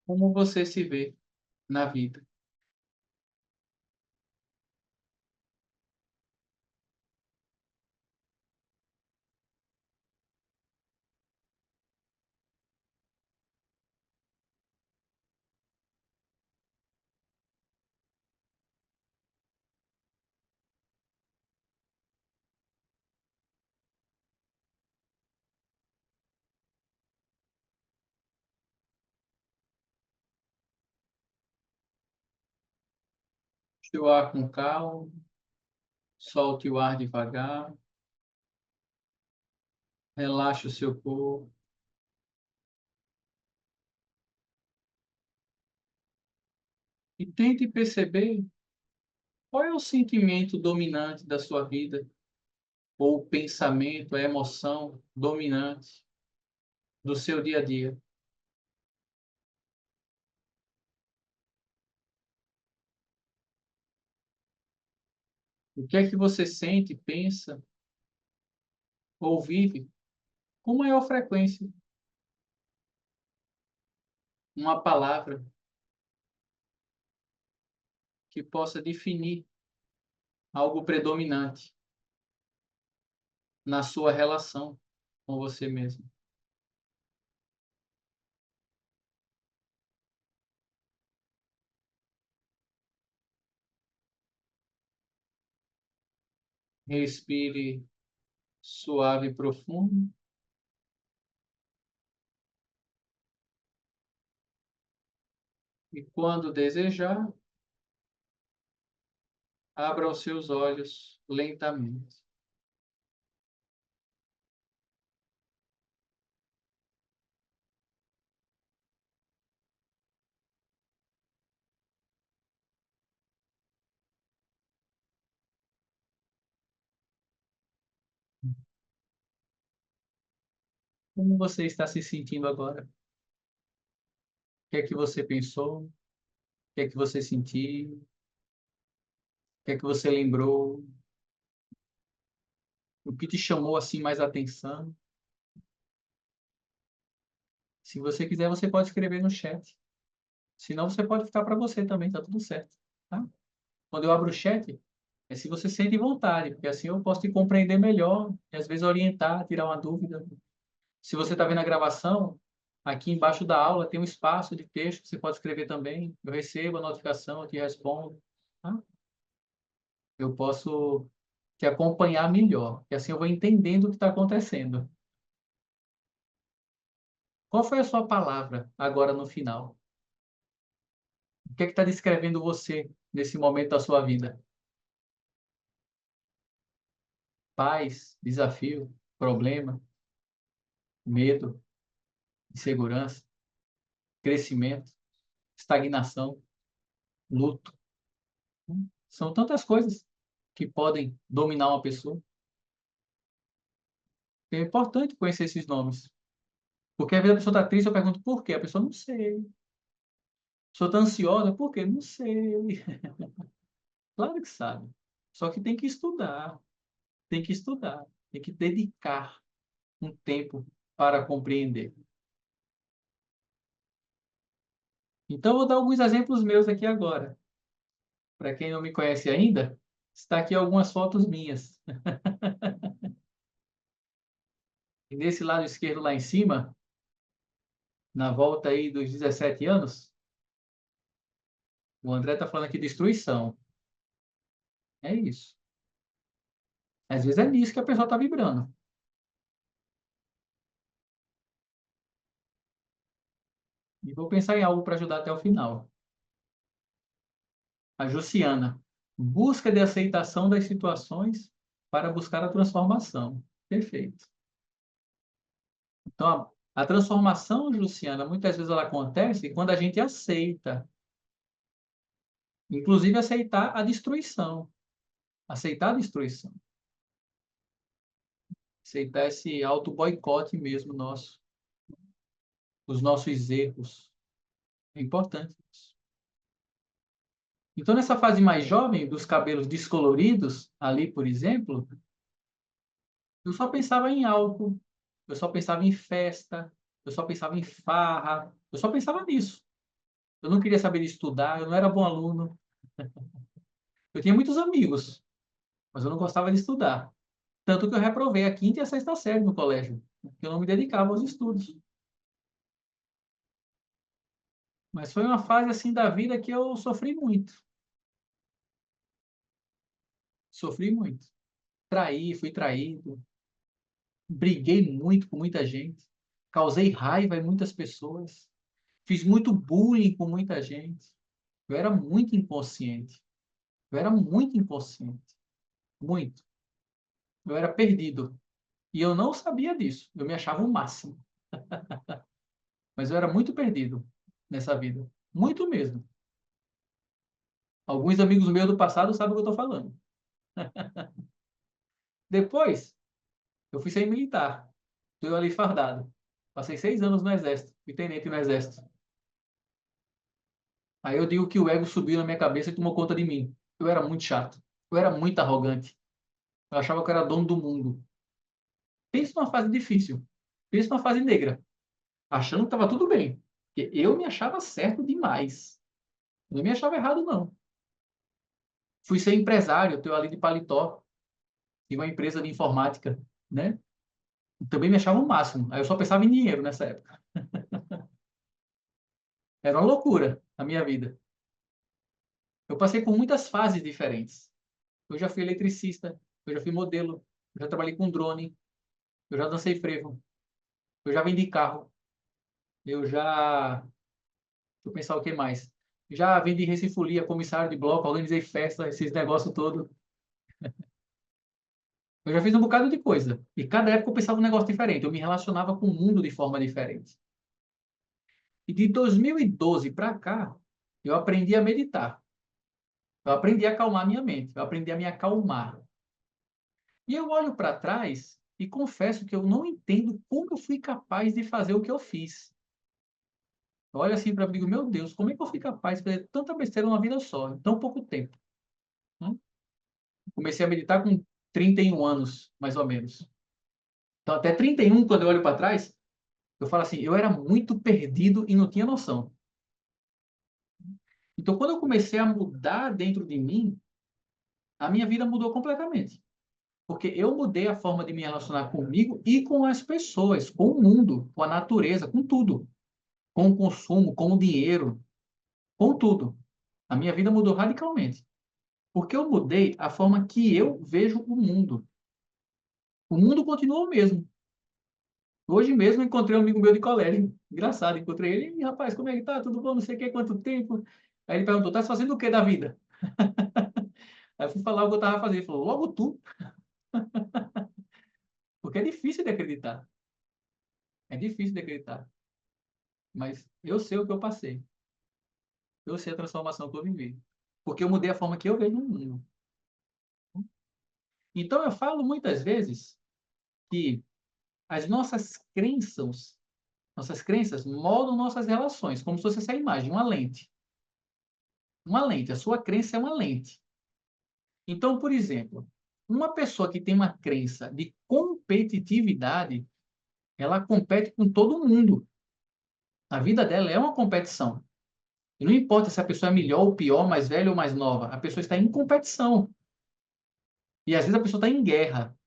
Como você se vê na vida? Puxe o ar com calma, solte o ar devagar, relaxe o seu corpo e tente perceber qual é o sentimento dominante da sua vida, ou o pensamento, a emoção dominante do seu dia a dia. O que é que você sente, pensa ou vive com maior frequência? Uma palavra que possa definir algo predominante na sua relação com você mesmo. Respire suave e profundo. E quando desejar, abra os seus olhos lentamente. Como você está se sentindo agora? O que é que você pensou? O que é que você sentiu? O que é que você lembrou? O que te chamou assim mais atenção? Se você quiser, você pode escrever no chat. Se não, você pode ficar para você também, tá tudo certo, tá? Quando eu abro o chat, é se você sente vontade, porque assim eu posso te compreender melhor e às vezes orientar, tirar uma dúvida. Se você está vendo a gravação, aqui embaixo da aula tem um espaço de texto que você pode escrever também. Eu recebo a notificação, eu te respondo, tá? Eu posso te acompanhar melhor, e assim eu vou entendendo o que está acontecendo. Qual foi a sua palavra agora no final? O que é que está descrevendo você nesse momento da sua vida? Paz, desafio, problema, medo, insegurança, crescimento, estagnação, luto. São tantas coisas que podem dominar uma pessoa. É importante conhecer esses nomes. Porque às vezes a pessoa está triste, eu pergunto por quê? A pessoa não sei. A pessoa está ansiosa, por quê? Não sei. Claro que sabe. Só que tem que estudar, tem que estudar, tem que dedicar um tempo para compreender. Então, eu vou dar alguns exemplos meus aqui agora. Para quem não me conhece ainda, está aqui algumas fotos minhas. E nesse lado esquerdo, lá em cima, na volta aí dos 17 anos, o André está falando aqui de destruição. É isso. Às vezes é nisso que a pessoa está vibrando. E vou pensar em algo para ajudar até o final. A Jussiana. Busca de aceitação das situações para buscar a transformação. Perfeito. Então, a transformação, Luciana, muitas vezes ela acontece quando a gente aceita. Inclusive, aceitar a destruição. Aceitar a destruição. Aceitar esse auto-boicote mesmo nosso. Os nossos erros. É importante isso. Então, nessa fase mais jovem, dos cabelos descoloridos, ali, por exemplo, eu só pensava em álcool, eu só pensava em festa, eu só pensava em farra, eu só pensava nisso. Eu não queria saber de estudar, eu não era bom aluno. Eu tinha muitos amigos, mas eu não gostava de estudar. Tanto que eu reprovei a quinta e a sexta série no colégio, porque eu não me dedicava aos estudos. Mas foi uma fase assim da vida que eu sofri muito. Sofri muito. Traí, fui traído, briguei muito com muita gente, causei raiva em muitas pessoas, fiz muito bullying com muita gente. Eu era muito inconsciente. Eu era muito inconsciente. Muito. Eu era perdido. E eu não sabia disso. Eu me achava o máximo. Mas eu era muito perdido nessa vida. Muito mesmo. Alguns amigos meus do passado sabem o que eu estou falando. Depois, eu fui ser militar. Estou ali fardado. Passei 6 anos no Exército. Fui tenente no Exército. Aí eu digo que o ego subiu na minha cabeça e tomou conta de mim. Eu era muito chato. Eu era muito arrogante. Eu achava que eu era dono do mundo. Pensa numa fase difícil. Pensa numa fase negra. Achando que estava tudo bem. Porque eu me achava certo demais. Eu não me achava errado, não. Fui ser empresário. Estou ali de paletó. Tinha uma empresa de informática, né? E também me achava o máximo. Aí eu só pensava em dinheiro nessa época. Era uma loucura a minha vida. Eu passei por muitas fases diferentes. Eu já fui eletricista, eu já fui modelo, eu já trabalhei com drone, eu já dancei frevo, eu já vendi carro, eu já... Deixa eu pensar o que mais. Já vendi recifolia, comissário de bloco, organizei festa, esses negócios todos. Eu já fiz um bocado de coisa. E cada época eu pensava um negócio diferente. Eu me relacionava com o mundo de forma diferente. E de 2012 para cá, eu aprendi a meditar. Eu aprendi a acalmar minha mente. Eu aprendi a me acalmar. E eu olho para trás e confesso que eu não entendo como eu fui capaz de fazer o que eu fiz. Eu olho assim para mim e digo, meu Deus, como é que eu fui capaz de fazer tanta besteira numa vida só, em tão pouco tempo? Hum? Comecei a meditar com 31 anos, mais ou menos. Então, até 31, quando eu olho para trás, eu falo assim, eu era muito perdido e não tinha noção. Então, quando eu comecei a mudar dentro de mim, a minha vida mudou completamente. Porque eu mudei a forma de me relacionar comigo e com as pessoas, com o mundo, com a natureza, com tudo. Com o consumo, com o dinheiro, com tudo. A minha vida mudou radicalmente. Porque eu mudei a forma que eu vejo o mundo. O mundo continua o mesmo. Hoje mesmo encontrei um amigo meu de colégio. Engraçado, encontrei ele. E, rapaz, como é que tá? Tudo bom? Não sei o que, quanto tempo? Aí ele perguntou, tá fazendo o que da vida? Aí eu fui falar o que eu estava fazendo. Ele falou, logo tu. Porque é difícil de acreditar. É difícil de acreditar. Mas eu sei o que eu passei. Eu sei a transformação que eu vivi. Porque eu mudei a forma que eu vejo o mundo. Então eu falo muitas vezes que as nossas crenças moldam nossas relações, como se fosse essa imagem, uma lente. Uma lente. A sua crença é uma lente. Então, por exemplo, uma pessoa que tem uma crença de competitividade, ela compete com todo mundo. A vida dela é uma competição. E não importa se a pessoa é melhor ou pior, mais velha ou mais nova, a pessoa está em competição. E às vezes a pessoa está em guerra.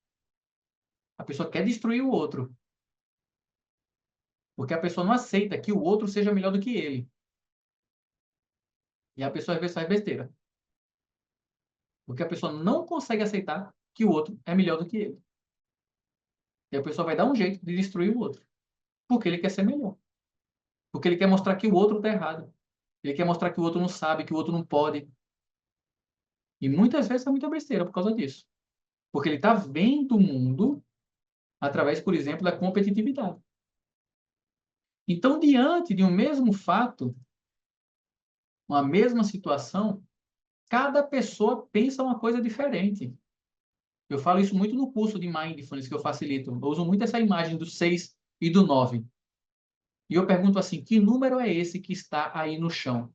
A pessoa quer destruir o outro. Porque a pessoa não aceita que o outro seja melhor do que ele. E a pessoa às vezes faz besteira. Porque a pessoa não consegue aceitar que o outro é melhor do que ele. E a pessoa vai dar um jeito de destruir o outro. Porque ele quer ser melhor. Porque ele quer mostrar que o outro está errado. Ele quer mostrar que o outro não sabe, que o outro não pode. E muitas vezes é muita besteira por causa disso. Porque ele está vendo o mundo através, por exemplo, da competitividade. Então, diante de um mesmo fato, uma mesma situação, cada pessoa pensa uma coisa diferente. Eu falo isso muito no curso de Mindfulness que eu facilito. Eu uso muito essa imagem do 6 e do 9. E eu pergunto assim, que número é esse que está aí no chão?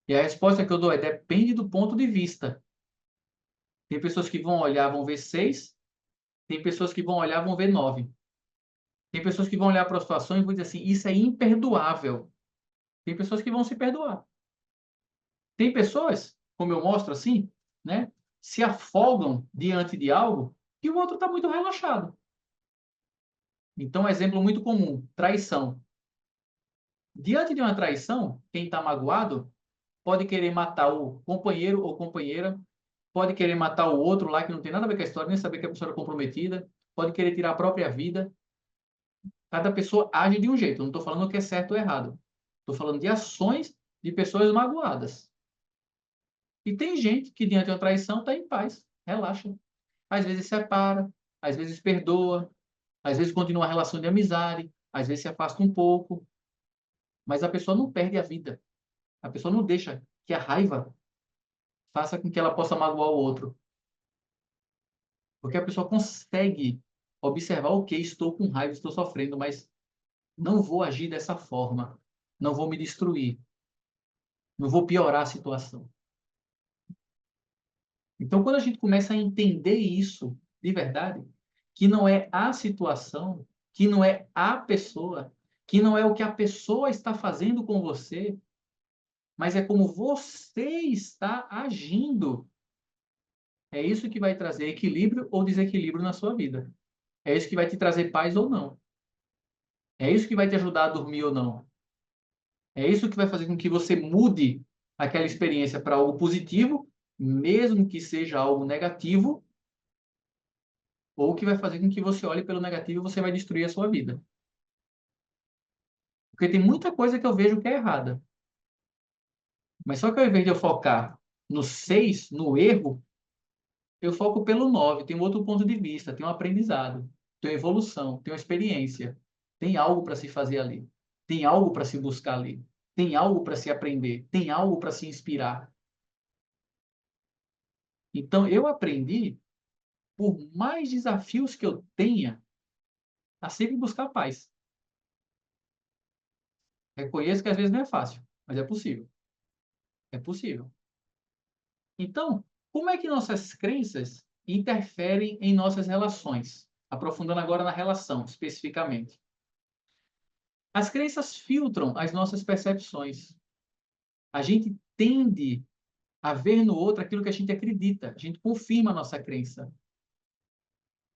E a resposta que eu dou é, depende do ponto de vista. Tem pessoas que vão olhar, vão ver 6. Tem pessoas que vão olhar, vão ver 9. Tem pessoas que vão olhar para a situação e vão dizer assim, isso é imperdoável. Tem pessoas que vão se perdoar. Tem pessoas, como eu mostro assim, né, se afogam diante de algo e o outro está muito relaxado. Então, um exemplo muito comum, traição. Diante de uma traição, quem está magoado pode querer matar o companheiro ou companheira, pode querer matar o outro lá que não tem nada a ver com a história, nem saber que a pessoa era comprometida, pode querer tirar a própria vida. Cada pessoa age de um jeito. Eu não estou falando que é certo ou errado. Estou falando de ações de pessoas magoadas. E tem gente que, diante de uma traição, está em paz, relaxa. Às vezes separa, às vezes perdoa, às vezes continua a relação de amizade, às vezes se afasta um pouco, mas a pessoa não perde a vida. A pessoa não deixa que a raiva faça com que ela possa magoar o outro. Porque a pessoa consegue observar, ok, estou com raiva, estou sofrendo, mas não vou agir dessa forma. Não vou me destruir. Não vou piorar a situação. Então, quando a gente começa a entender isso de verdade, que não é a situação, que não é a pessoa, que não é o que a pessoa está fazendo com você, mas é como você está agindo. É isso que vai trazer equilíbrio ou desequilíbrio na sua vida. É isso que vai te trazer paz ou não. É isso que vai te ajudar a dormir ou não. É isso que vai fazer com que você mude aquela experiência para algo positivo, mesmo que seja algo negativo, ou que vai fazer com que você olhe pelo negativo e você vai destruir a sua vida. Porque tem muita coisa que eu vejo que é errada. Mas só que ao invés de eu focar no 6, no erro, eu foco pelo 9. Tem um outro ponto de vista, tem um aprendizado, tem uma evolução, tem uma experiência. Tem algo para se fazer ali. Tem algo para se buscar ali. Tem algo para se aprender. Tem algo para se inspirar. Então, eu aprendi, por mais desafios que eu tenha, a sempre buscar paz. Reconheço que às vezes não é fácil, mas é possível. É possível. Então, como é que nossas crenças interferem em nossas relações? Aprofundando agora na relação, especificamente. As crenças filtram as nossas percepções. A gente tende a ver no outro aquilo que a gente acredita. A gente confirma a nossa crença.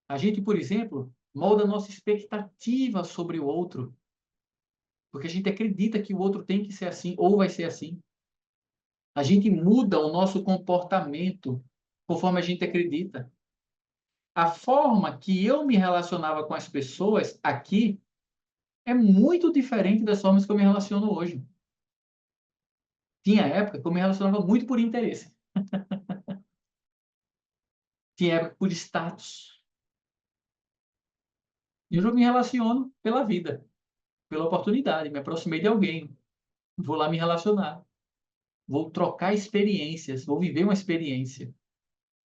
A gente, por exemplo, molda a nossa expectativa sobre o outro. Porque a gente acredita que o outro tem que ser assim ou vai ser assim. A gente muda o nosso comportamento conforme a gente acredita. A forma que eu me relacionava com as pessoas aqui é muito diferente das formas que eu me relaciono hoje. Tinha época que eu me relacionava muito por interesse. Tinha época por status. E hoje eu me relaciono pela vida, pela oportunidade. Me aproximei de alguém, vou lá me relacionar. Vou trocar experiências, vou viver uma experiência.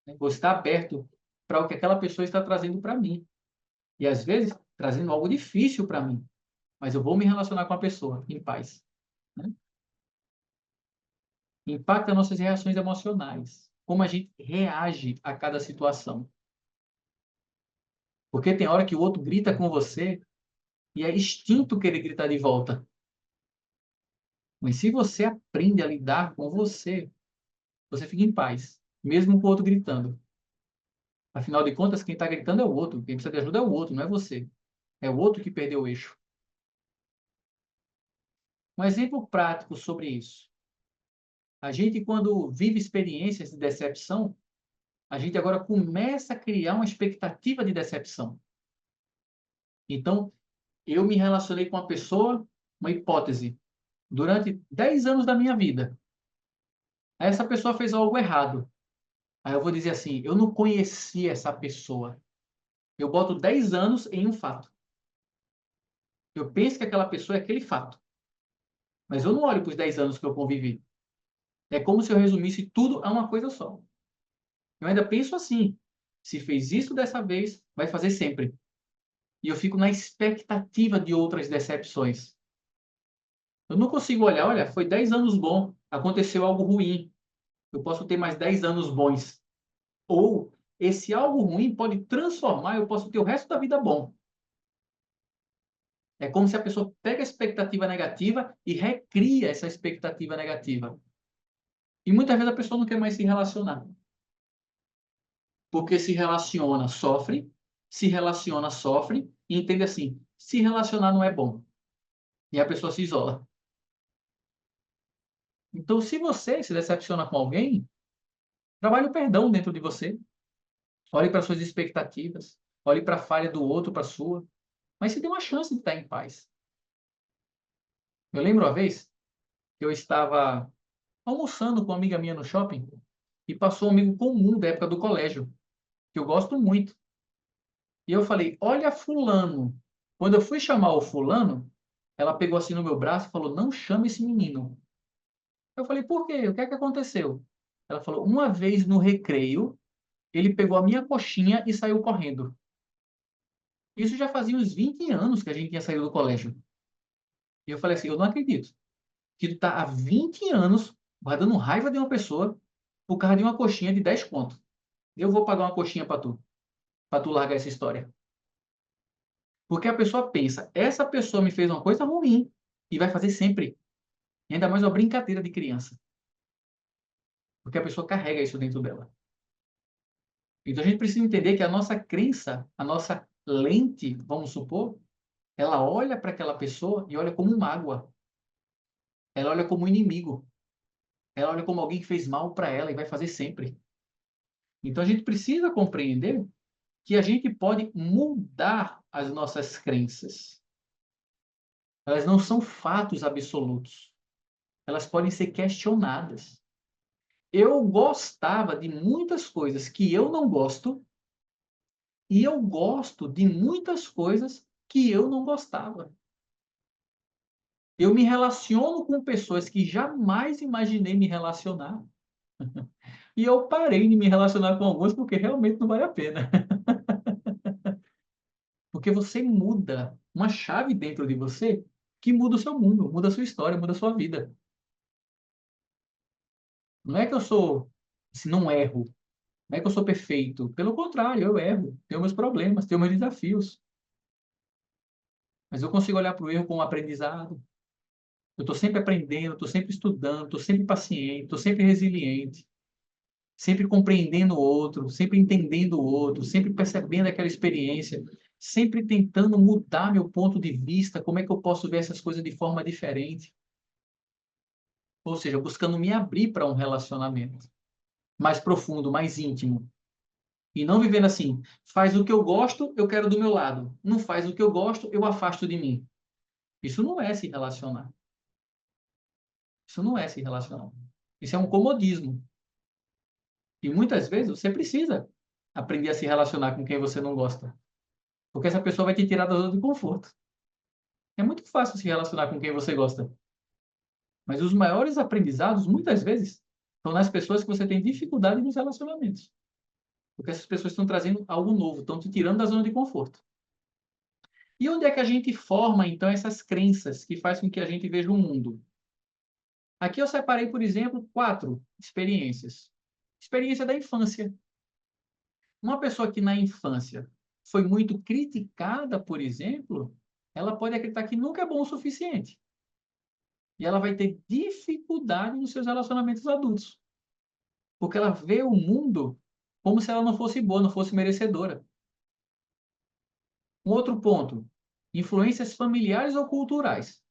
Né? Vou estar aberto para o que aquela pessoa está trazendo para mim. E às vezes trazendo algo difícil para mim. Mas eu vou me relacionar com a pessoa em paz. Né? Impacta nossas reações emocionais. Como a gente reage a cada situação. Porque tem hora que o outro grita com você e é instinto querer gritar de volta. Mas se você aprende a lidar com você, você fica em paz, mesmo com o outro gritando. Afinal de contas, quem está gritando é o outro. Quem precisa de ajuda é o outro, não é você. É o outro que perdeu o eixo. Um exemplo prático sobre isso. A gente, quando vive experiências de decepção, a gente agora começa a criar uma expectativa de decepção. Então, eu me relacionei com uma pessoa, uma hipótese, durante 10 anos da minha vida. Aí essa pessoa fez algo errado. Aí eu vou dizer assim, eu não conheci essa pessoa. Eu boto 10 anos em um fato. Eu penso que aquela pessoa é aquele fato. Mas eu não olho para os 10 anos que eu convivi. É como se eu resumisse tudo a uma coisa só. Eu ainda penso assim, se fez isso dessa vez, vai fazer sempre. E eu fico na expectativa de outras decepções. Eu não consigo olhar, olha, foi 10 anos bom, aconteceu algo ruim, eu posso ter mais 10 anos bons. Ou esse algo ruim pode transformar, eu posso ter o resto da vida bom. É como se a pessoa pega a expectativa negativa e recria essa expectativa negativa. E muitas vezes a pessoa não quer mais se relacionar. Porque se relaciona, sofre, se relaciona, sofre, e entende assim, se relacionar não é bom. E a pessoa se isola. Então, se você se decepciona com alguém, trabalhe o perdão dentro de você. Olhe para suas expectativas. Olhe para a falha do outro, para a sua. Mas se dê uma chance de estar em paz. Eu lembro uma vez que eu estava almoçando com uma amiga minha no shopping e passou um amigo comum da época do colégio, que eu gosto muito. E eu falei, olha fulano. Quando eu fui chamar o fulano, ela pegou assim no meu braço e falou, não chame esse menino. Eu falei, por quê? O que é que aconteceu? Ela falou, uma vez no recreio, ele pegou a minha coxinha e saiu correndo. Isso já fazia uns 20 anos que a gente tinha saído do colégio. E eu falei assim, eu não acredito que tu tá há 20 anos guardando raiva de uma pessoa por causa de uma coxinha de 10 conto. Eu vou pagar uma coxinha para tu largar essa história. Porque a pessoa pensa, essa pessoa me fez uma coisa ruim e vai fazer sempre. E ainda mais uma brincadeira de criança. Porque a pessoa carrega isso dentro dela. Então a gente precisa entender que a nossa crença, a nossa lente, vamos supor, ela olha para aquela pessoa e olha como mágoa. Ela olha como inimigo. Ela olha como alguém que fez mal para ela e vai fazer sempre. Então a gente precisa compreender que a gente pode mudar as nossas crenças. Elas não são fatos absolutos. Elas podem ser questionadas. Eu gostava de muitas coisas que eu não gosto e eu gosto de muitas coisas que eu não gostava. Eu me relaciono com pessoas que jamais imaginei me relacionar. E eu parei de me relacionar com algumas porque realmente não vale a pena. Porque você muda uma chave dentro de você que muda o seu mundo, muda a sua história, muda a sua vida. Não é que eu sou, assim, não erro. Não é que eu sou perfeito. Pelo contrário, eu erro. Tenho meus problemas, tenho meus desafios. Mas eu consigo olhar para o erro como um aprendizado. Eu estou sempre aprendendo, estou sempre estudando, estou sempre paciente, estou sempre resiliente. Sempre compreendendo o outro, sempre entendendo o outro, sempre percebendo aquela experiência, sempre tentando mudar meu ponto de vista, como é que eu posso ver essas coisas de forma diferente. Ou seja, buscando me abrir para um relacionamento mais profundo, mais íntimo. E não vivendo assim, faz o que eu gosto, eu quero do meu lado. Não faz o que eu gosto, eu afasto de mim. Isso não é se relacionar. Isso não é se relacionar. Isso é um comodismo. E muitas vezes você precisa aprender a se relacionar com quem você não gosta. Porque essa pessoa vai te tirar da zona de conforto. É muito fácil se relacionar com quem você gosta. Mas os maiores aprendizados, muitas vezes, são nas pessoas que você tem dificuldade nos relacionamentos. Porque essas pessoas estão trazendo algo novo, estão te tirando da zona de conforto. E onde é que a gente forma, então, essas crenças que fazem com que a gente veja o mundo? Aqui eu separei, por exemplo, 4 experiências. Experiência da infância. Uma pessoa que na infância foi muito criticada, por exemplo, ela pode acreditar que nunca é bom o suficiente. E ela vai ter dificuldade nos seus relacionamentos adultos. Porque ela vê o mundo como se ela não fosse boa, não fosse merecedora. Um outro ponto, influências familiares ou culturais.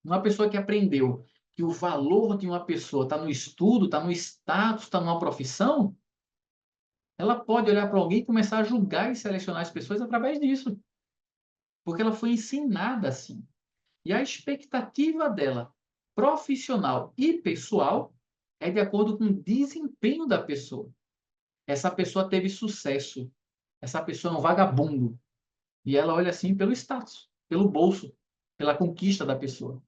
Uma pessoa que aprendeu que o valor de uma pessoa está no estudo, está no status, está numa profissão, ela pode olhar para alguém e começar a julgar e selecionar as pessoas através disso. Porque ela foi ensinada assim. E a expectativa dela, profissional e pessoal, é de acordo com o desempenho da pessoa. Essa pessoa teve sucesso. Essa pessoa é um vagabundo. E ela olha assim pelo status, pelo bolso, pela conquista da pessoa.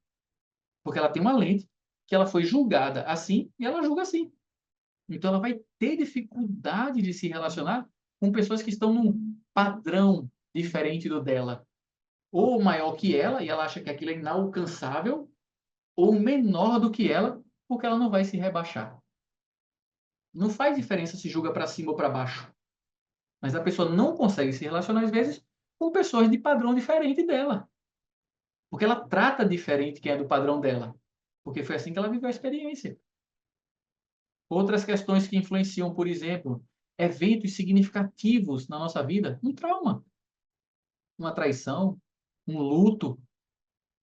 Porque ela tem uma lente que ela foi julgada assim e ela julga assim. Então ela vai ter dificuldade de se relacionar com pessoas que estão num padrão diferente do dela. Ou maior que ela, e ela acha que aquilo é inalcançável, ou menor do que ela, porque ela não vai se rebaixar. Não faz diferença se julga para cima ou para baixo. Mas a pessoa não consegue se relacionar, às vezes, com pessoas de padrão diferente dela. Porque ela trata diferente quem é do padrão dela. Porque foi assim que ela viveu a experiência. Outras questões que influenciam, por exemplo, eventos significativos na nossa vida, um trauma, uma traição, um luto.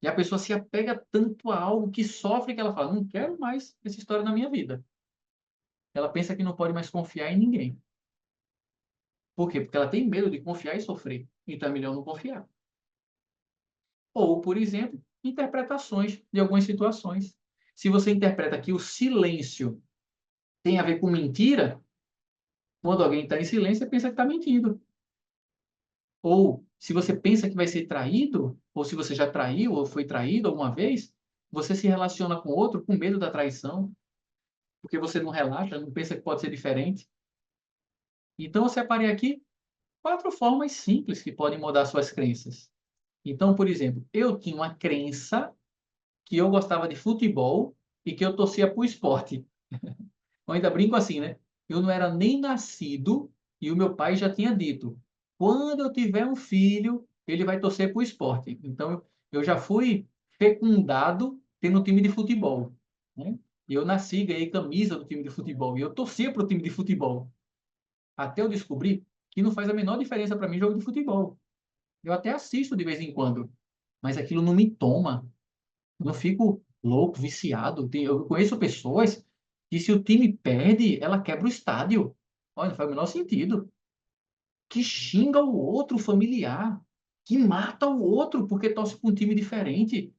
E a pessoa se apega tanto a algo que sofre que ela fala: não quero mais essa história na minha vida. Ela pensa que não pode mais confiar em ninguém. Por quê? Porque ela tem medo de confiar e sofrer. Então é melhor não confiar. Ou, por exemplo, interpretações de algumas situações. Se você interpreta que o silêncio tem a ver com mentira, quando alguém está em silêncio, você pensa que está mentindo. Ou, se você pensa que vai ser traído, ou se você já traiu ou foi traído alguma vez, você se relaciona com outro com medo da traição, porque você não relaxa, não pensa que pode ser diferente. Então, eu separei aqui 4 formas simples que podem mudar suas crenças. Então, por exemplo, eu tinha uma crença que eu gostava de futebol e que eu torcia para o esporte. Eu ainda brinco assim, né? Eu não era nem nascido e o meu pai já tinha dito: quando eu tiver um filho, ele vai torcer para o esporte. Então, eu já fui fecundado tendo um time de futebol, né? E eu nasci, ganhei camisa do time de futebol e eu torcia para o time de futebol. Até eu descobrir que não faz a menor diferença para mim jogo de futebol. Eu até assisto de vez em quando, mas aquilo não me toma. Eu não fico louco, viciado. Eu conheço pessoas que, se o time perde, ela quebra o estádio. Olha, não faz o menor sentido. Que xinga o outro familiar, que mata o outro porque torce para um time diferente.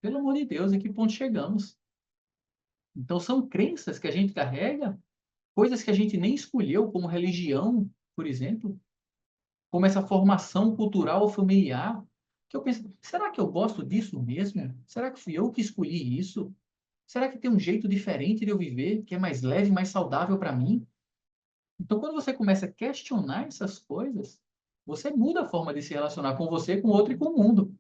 Pelo amor de Deus, a que ponto chegamos? Então, são crenças que a gente carrega, coisas que a gente nem escolheu, como religião, por exemplo, como essa formação cultural ou familiar, que eu penso: será que eu gosto disso mesmo? Será que fui eu que escolhi isso? Será que tem um jeito diferente de eu viver, que é mais leve, mais saudável para mim? Então, quando você começa a questionar essas coisas, você muda a forma de se relacionar com você, com o outro e com o mundo.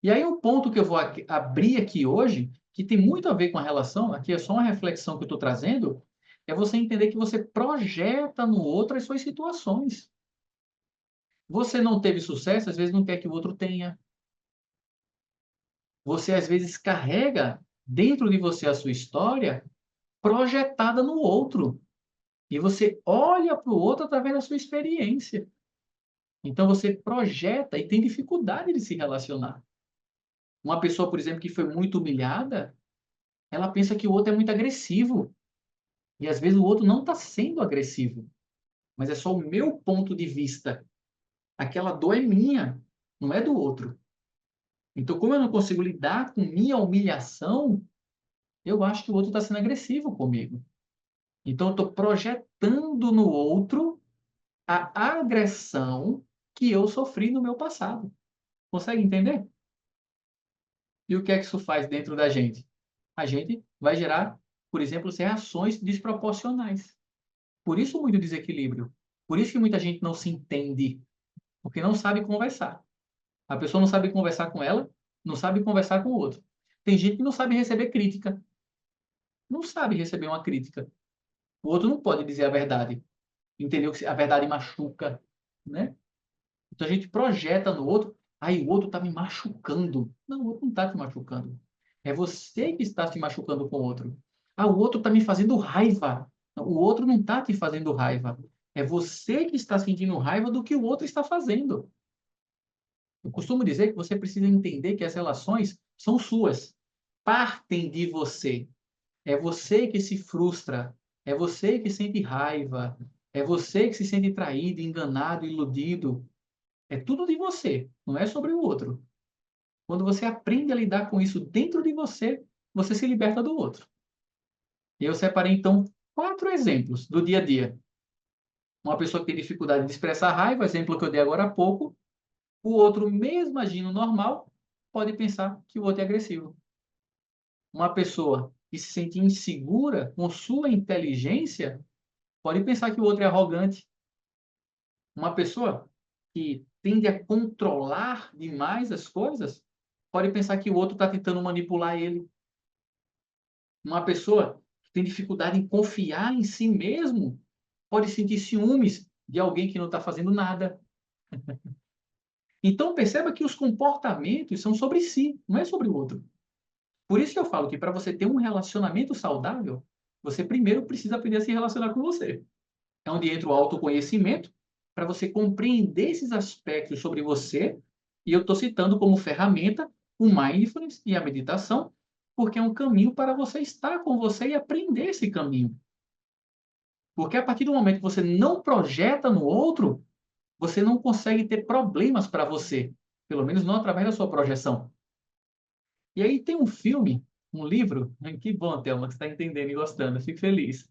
E aí, o ponto que eu vou abrir aqui hoje, que tem muito a ver com a relação, aqui é só uma reflexão que eu estou trazendo, é você entender que você projeta no outro as suas situações. Você não teve sucesso, às vezes não quer que o outro tenha. Você, às vezes, carrega dentro de você a sua história projetada no outro. E você olha para o outro através da sua experiência. Então você projeta e tem dificuldade de se relacionar. Uma pessoa, por exemplo, que foi muito humilhada, ela pensa que o outro é muito agressivo. E às vezes o outro não está sendo agressivo, mas é só o meu ponto de vista. Aquela dor é minha, não é do outro. Então, como eu não consigo lidar com minha humilhação, eu acho que o outro está sendo agressivo comigo. Então, eu estou projetando no outro a agressão que eu sofri no meu passado. Consegue entender? E o que é que isso faz dentro da gente? A gente vai gerar, por exemplo, reações desproporcionais. Por isso muito desequilíbrio. Por isso que muita gente não se entende, porque não sabe conversar. A pessoa não sabe conversar com ela, não sabe conversar com o outro. Tem gente que não sabe receber crítica. Não sabe receber uma crítica. O outro não pode dizer a verdade. Entendeu? Que a verdade machuca, né? Então a gente projeta no outro, aí o outro está me machucando. Não, o outro não está te machucando. É você que está se machucando com o outro. Ah, o outro está me fazendo raiva. Não, o outro não está te fazendo raiva. É você que está sentindo raiva do que o outro está fazendo. Eu costumo dizer que você precisa entender que as relações são suas, partem de você. É você que se frustra, é você que sente raiva, é você que se sente traído, enganado, iludido. É tudo de você, não é sobre o outro. Quando você aprende a lidar com isso dentro de você, você se liberta do outro. E eu separei, então, 4 exemplos do dia a dia. Uma pessoa que tem dificuldade de expressar raiva, exemplo que eu dei agora há pouco, o outro, mesmo agindo normal, pode pensar que o outro é agressivo. Uma pessoa que se sente insegura com sua inteligência pode pensar que o outro é arrogante. Uma pessoa que tende a controlar demais as coisas pode pensar que o outro está tentando manipular ele. Uma pessoa que tem dificuldade em confiar em si mesmo pode sentir ciúmes de alguém que não está fazendo nada. Então, perceba que os comportamentos são sobre si, não é sobre o outro. Por isso que eu falo que para você ter um relacionamento saudável, você primeiro precisa aprender a se relacionar com você. É onde entra o autoconhecimento, para você compreender esses aspectos sobre você. E eu estou citando como ferramenta o mindfulness e a meditação, porque é um caminho para você estar com você e aprender esse caminho. Porque a partir do momento que você não projeta no outro, você não consegue ter problemas para você. Pelo menos não através da sua projeção. E aí tem um filme, um livro, que bom, Thelma, que você está entendendo e gostando, eu fico feliz.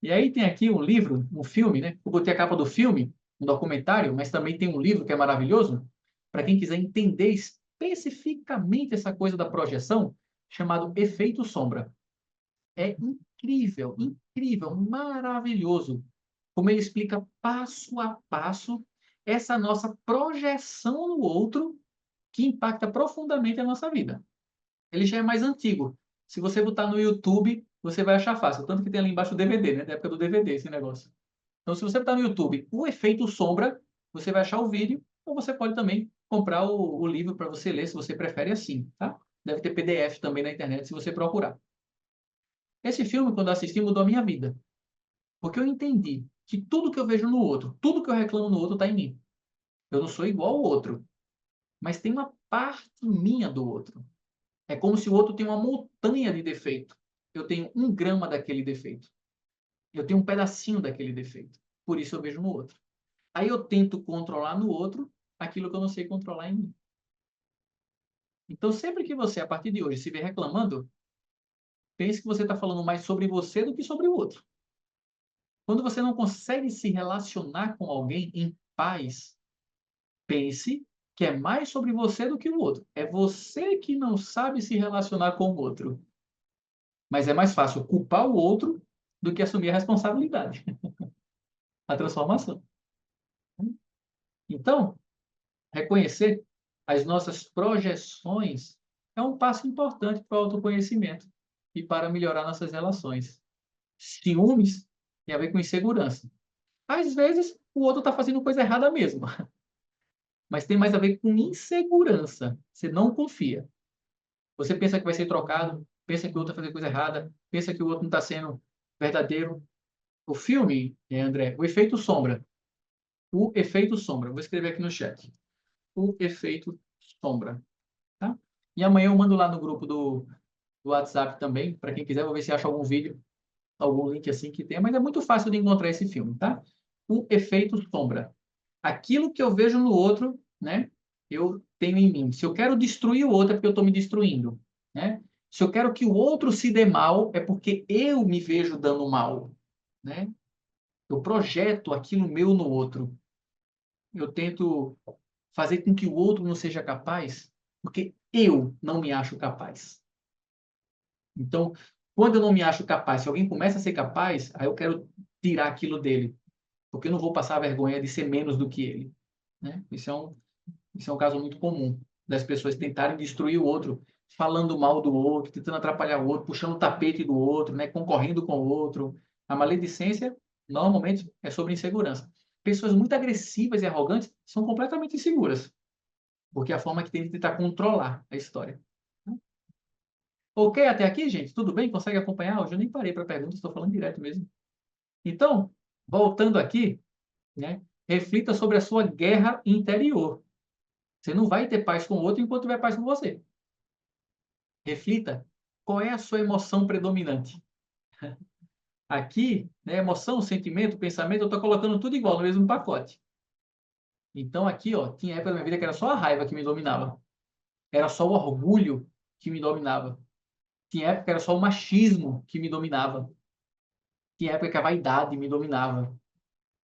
E aí tem aqui um livro, um filme, né? Eu botei a capa do filme, um documentário, mas também tem um livro que é maravilhoso, para quem quiser entender especificamente essa coisa da projeção, chamado Efeito Sombra. É incrível, incrível, maravilhoso, como ele explica passo a passo essa nossa projeção no outro que impacta profundamente a nossa vida. Ele já é mais antigo. Se você botar no YouTube, você vai achar fácil. Tanto que tem ali embaixo o DVD, né? Da época do DVD, esse negócio. Então, se você botar no YouTube o efeito sombra, você vai achar o vídeo, ou você pode também comprar o livro para você ler, se você prefere assim, tá? Deve ter PDF também na internet, se você procurar. Esse filme, quando eu assisti, mudou a minha vida. Porque eu entendi que tudo que eu vejo no outro, tudo que eu reclamo no outro está em mim. Eu não sou igual ao outro, mas tem uma parte minha do outro. É como se o outro tem uma montanha de defeito. Eu tenho 1 grama daquele defeito. Eu tenho um pedacinho daquele defeito. Por isso eu vejo no outro. Aí eu tento controlar no outro aquilo que eu não sei controlar em mim. Então, sempre que você, a partir de hoje, se vê reclamando, pense que você está falando mais sobre você do que sobre o outro. Quando você não consegue se relacionar com alguém em paz, pense que é mais sobre você do que o outro. É você que não sabe se relacionar com o outro. Mas é mais fácil culpar o outro do que assumir a responsabilidade, a transformação. Então, reconhecer as nossas projeções é um passo importante para o autoconhecimento e para melhorar nossas relações. Ciúmes tem a ver com insegurança. Às vezes, o outro está fazendo coisa errada mesmo, mas tem mais a ver com insegurança. Você não confia. Você pensa que vai ser trocado, pensa que o outro vai fazer coisa errada, pensa que o outro não está sendo verdadeiro. O filme, André, o efeito sombra. O efeito sombra. Vou escrever aqui no chat. O efeito sombra. Tá? E amanhã eu mando lá no grupo do WhatsApp também, para quem quiser, vou ver se acha algum vídeo, algum link assim que tenha, mas é muito fácil de encontrar esse filme, tá? O Efeito Sombra. Aquilo que eu vejo no outro, né, eu tenho em mim. Se eu quero destruir o outro, é porque eu estou me destruindo, né? Se eu quero que o outro se dê mal, é porque eu me vejo dando mal, né? Eu projeto aquilo meu no outro. Eu tento fazer com que o outro não seja capaz, porque eu não me acho capaz. Então, quando eu não me acho capaz, se alguém começa a ser capaz, aí eu quero tirar aquilo dele, porque eu não vou passar a vergonha de ser menos do que ele, né? Isso é um caso muito comum das pessoas tentarem destruir o outro, falando mal do outro, tentando atrapalhar o outro, puxando o tapete do outro, né? Concorrendo com o outro. A maledicência, normalmente, é sobre insegurança. Pessoas muito agressivas e arrogantes são completamente inseguras, porque é a forma que tem de tentar controlar a história. Ok até aqui, gente? Tudo bem? Consegue acompanhar? Hoje eu nem parei para perguntas, estou falando direto mesmo. Então, voltando aqui, né? Reflita sobre a sua guerra interior. Você não vai ter paz com o outro enquanto tiver paz com você. Reflita qual é a sua emoção predominante. Aqui, né, emoção, sentimento, pensamento, eu estou colocando tudo igual no mesmo pacote. Então, aqui, ó, tinha época da minha vida que era só a raiva que me dominava. Era só o orgulho que me dominava. Tinha época que era só o machismo que me dominava. Tinha época que a vaidade me dominava.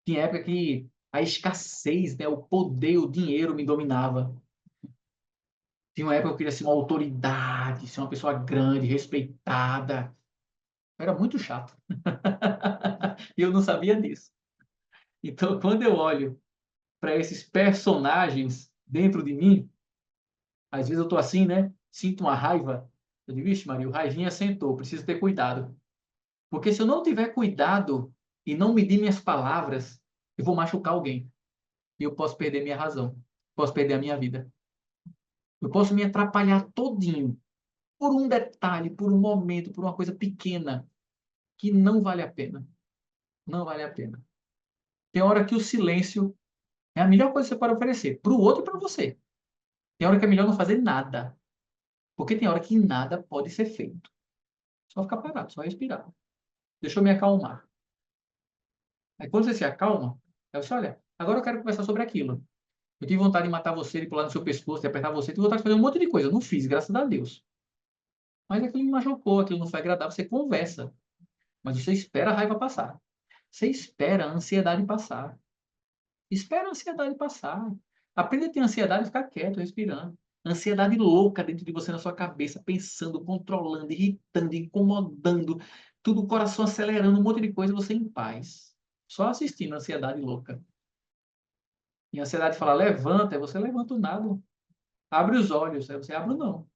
Tinha época que a escassez, né, o poder, o dinheiro me dominava. Tinha uma época que eu queria ser uma autoridade, ser uma pessoa grande, respeitada. Era muito chato. E eu não sabia disso. Então, quando eu olho para esses personagens dentro de mim, às vezes eu estou assim, né? Sinto uma raiva. Eu digo, vixe, Maria, o raivinha sentou, preciso ter cuidado. Porque se eu não tiver cuidado e não medir minhas palavras, eu vou machucar alguém. E eu posso perder minha razão. Posso perder a minha vida. Eu posso me atrapalhar todinho por um detalhe, por um momento, por uma coisa pequena que não vale a pena. Não vale a pena. Tem hora que o silêncio é a melhor coisa que você pode oferecer para o outro e para você. Tem hora que é melhor não fazer nada, porque tem hora que nada pode ser feito. Só ficar parado, só respirar. Deixa eu me acalmar. Aí quando você se acalma, aí você olha, agora eu quero conversar sobre aquilo. Eu tive vontade de matar você, de pular no seu pescoço, de apertar você, tive vontade de fazer um monte de coisa. Eu não fiz, graças a Deus. Mas aquilo me machucou, aquilo não foi agradável. Você conversa, mas você espera a raiva passar. Você espera a ansiedade passar. Espera a ansiedade passar. Aprenda a ter ansiedade e ficar quieto, respirando. Ansiedade louca dentro de você, na sua cabeça, pensando, controlando, irritando, incomodando, tudo o coração acelerando, um monte de coisa, você em paz. Só assistindo a ansiedade louca. E a ansiedade fala, levanta, aí você levanta o nada. Abre os olhos, aí você abre o não.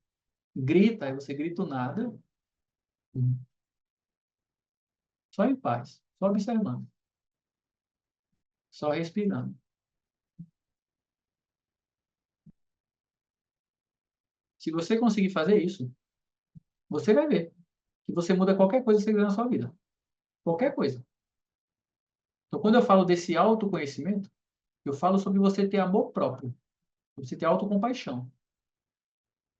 Grita, aí você grita o nada. Só em paz, só observando, só respirando. Se você conseguir fazer isso, você vai ver que você muda qualquer coisa que você quiser na sua vida. Qualquer coisa. Então, quando eu falo desse autoconhecimento, eu falo sobre você ter amor próprio, sobre você ter autocompaixão,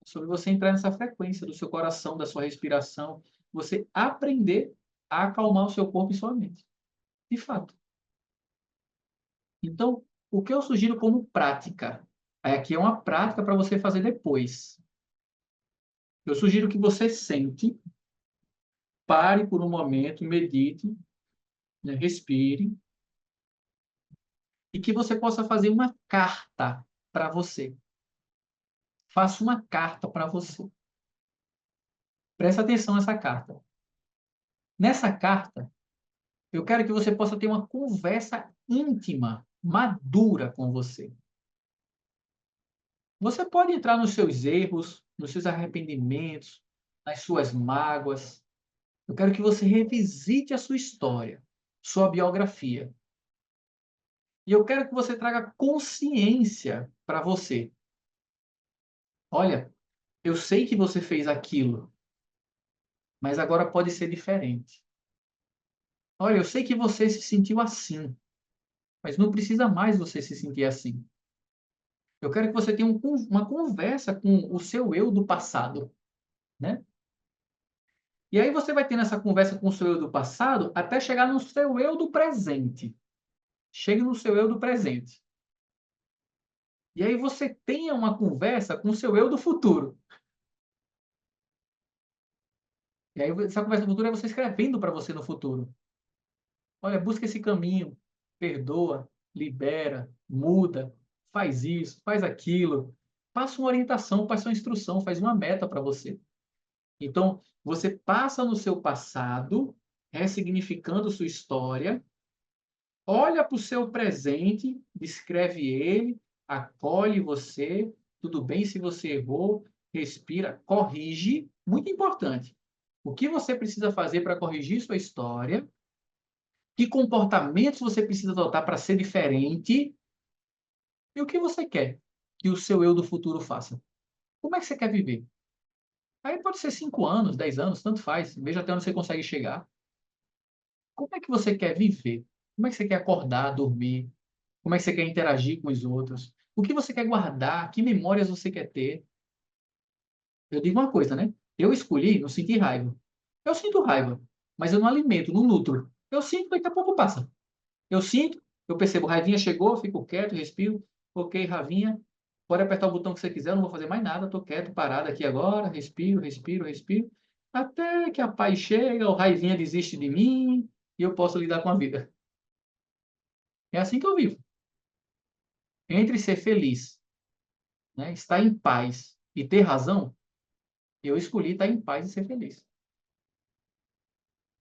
sobre você entrar nessa frequência do seu coração, da sua respiração, você aprender a acalmar o seu corpo e sua mente. De fato. Então, o que eu sugiro como prática? Aqui é uma prática para você fazer depois. Eu sugiro que você sente, pare por um momento, medite, né, respire, e que você possa fazer uma carta para você. Faça uma carta para você. Presta atenção nessa carta. Nessa carta, eu quero que você possa ter uma conversa íntima, madura com você. Você pode entrar nos seus erros, nos seus arrependimentos, nas suas mágoas. Eu quero que você revisite a sua história, sua biografia. E eu quero que você traga consciência para você. Olha, eu sei que você fez aquilo, mas agora pode ser diferente. Olha, eu sei que você se sentiu assim, mas não precisa mais você se sentir assim. Eu quero que você tenha uma conversa com o seu eu do passado, né? E aí você vai tendo essa conversa com o seu eu do passado até chegar no seu eu do presente. Chegue no seu eu do presente. E aí você tenha uma conversa com o seu eu do futuro. E aí essa conversa do futuro é você escrevendo para você no futuro. Olha, busca esse caminho, perdoa, libera, muda, faz isso, faz aquilo. Passa uma orientação, passa uma instrução, faz uma meta para você. Então, você passa no seu passado, ressignificando sua história, olha para o seu presente, descreve ele, acolhe você, tudo bem se você errou, respira, corrige, muito importante. O que você precisa fazer para corrigir sua história? Que comportamentos você precisa adotar para ser diferente? E o que você quer que o seu eu do futuro faça? Como é que você quer viver? Aí pode ser 5 anos, 10 anos, tanto faz. Veja até onde você consegue chegar. Como é que você quer viver? Como é que você quer acordar, dormir? Como é que você quer interagir com os outros? O que você quer guardar? Que memórias você quer ter? Eu digo uma coisa, né? Eu escolhi não sentir raiva. Eu sinto raiva, mas eu não alimento, não nutro. Eu sinto, daqui a pouco passa. Eu sinto, eu percebo, raivinha chegou, eu fico quieto, respiro. Ok, Ravinha, pode apertar o botão que você quiser, eu não vou fazer mais nada, estou quieto, parado aqui agora, respiro, respiro, respiro. Até que a paz chega, o raivinha desiste de mim e eu posso lidar com a vida. É assim que eu vivo. Entre ser feliz, né, estar em paz e ter razão, eu escolhi estar em paz e ser feliz.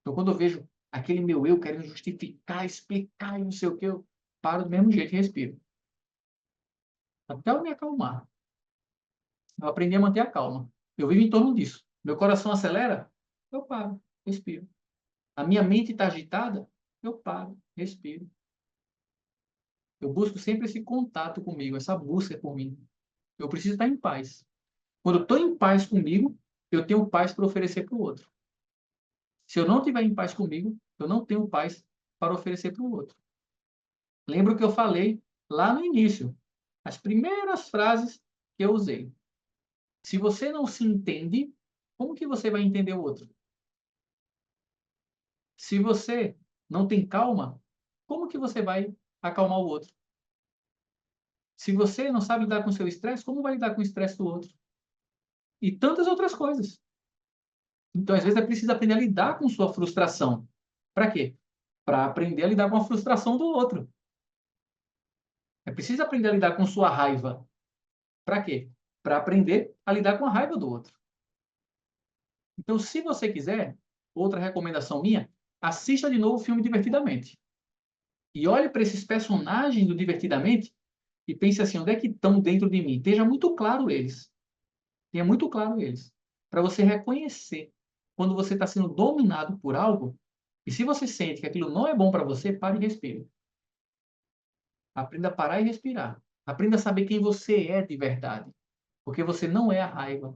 Então, quando eu vejo aquele meu eu querendo justificar, explicar e não sei o que, eu paro do mesmo jeito e respiro. Até eu me acalmar. Eu aprendi a manter a calma. Eu vivo em torno disso. Meu coração acelera, eu paro, respiro. A minha mente está agitada, eu paro, respiro. Eu busco sempre esse contato comigo, essa busca por mim. Eu preciso estar em paz. Quando eu estou em paz comigo, eu tenho paz para oferecer para o outro. Se eu não estiver em paz comigo, eu não tenho paz para oferecer para o outro. Lembra o que eu falei lá no início? As primeiras frases que eu usei. Se você não se entende, como que você vai entender o outro? Se você não tem calma, como que você vai acalmar o outro? Se você não sabe lidar com o seu estresse, como vai lidar com o estresse do outro? E tantas outras coisas. Então, às vezes, é preciso aprender a lidar com sua frustração. Para quê? Para aprender a lidar com a frustração do outro. É preciso aprender a lidar com sua raiva. Para quê? Para aprender a lidar com a raiva do outro. Então, se você quiser, outra recomendação minha, assista de novo o filme Divertidamente. E olhe para esses personagens do Divertidamente e pense assim, onde é que estão dentro de mim? Esteja muito claro eles. Tenha muito claro eles. Para você reconhecer quando você está sendo dominado por algo, e se você sente que aquilo não é bom para você, pare e respire. Aprenda a parar e respirar. Aprenda a saber quem você é de verdade. Porque você não é a raiva,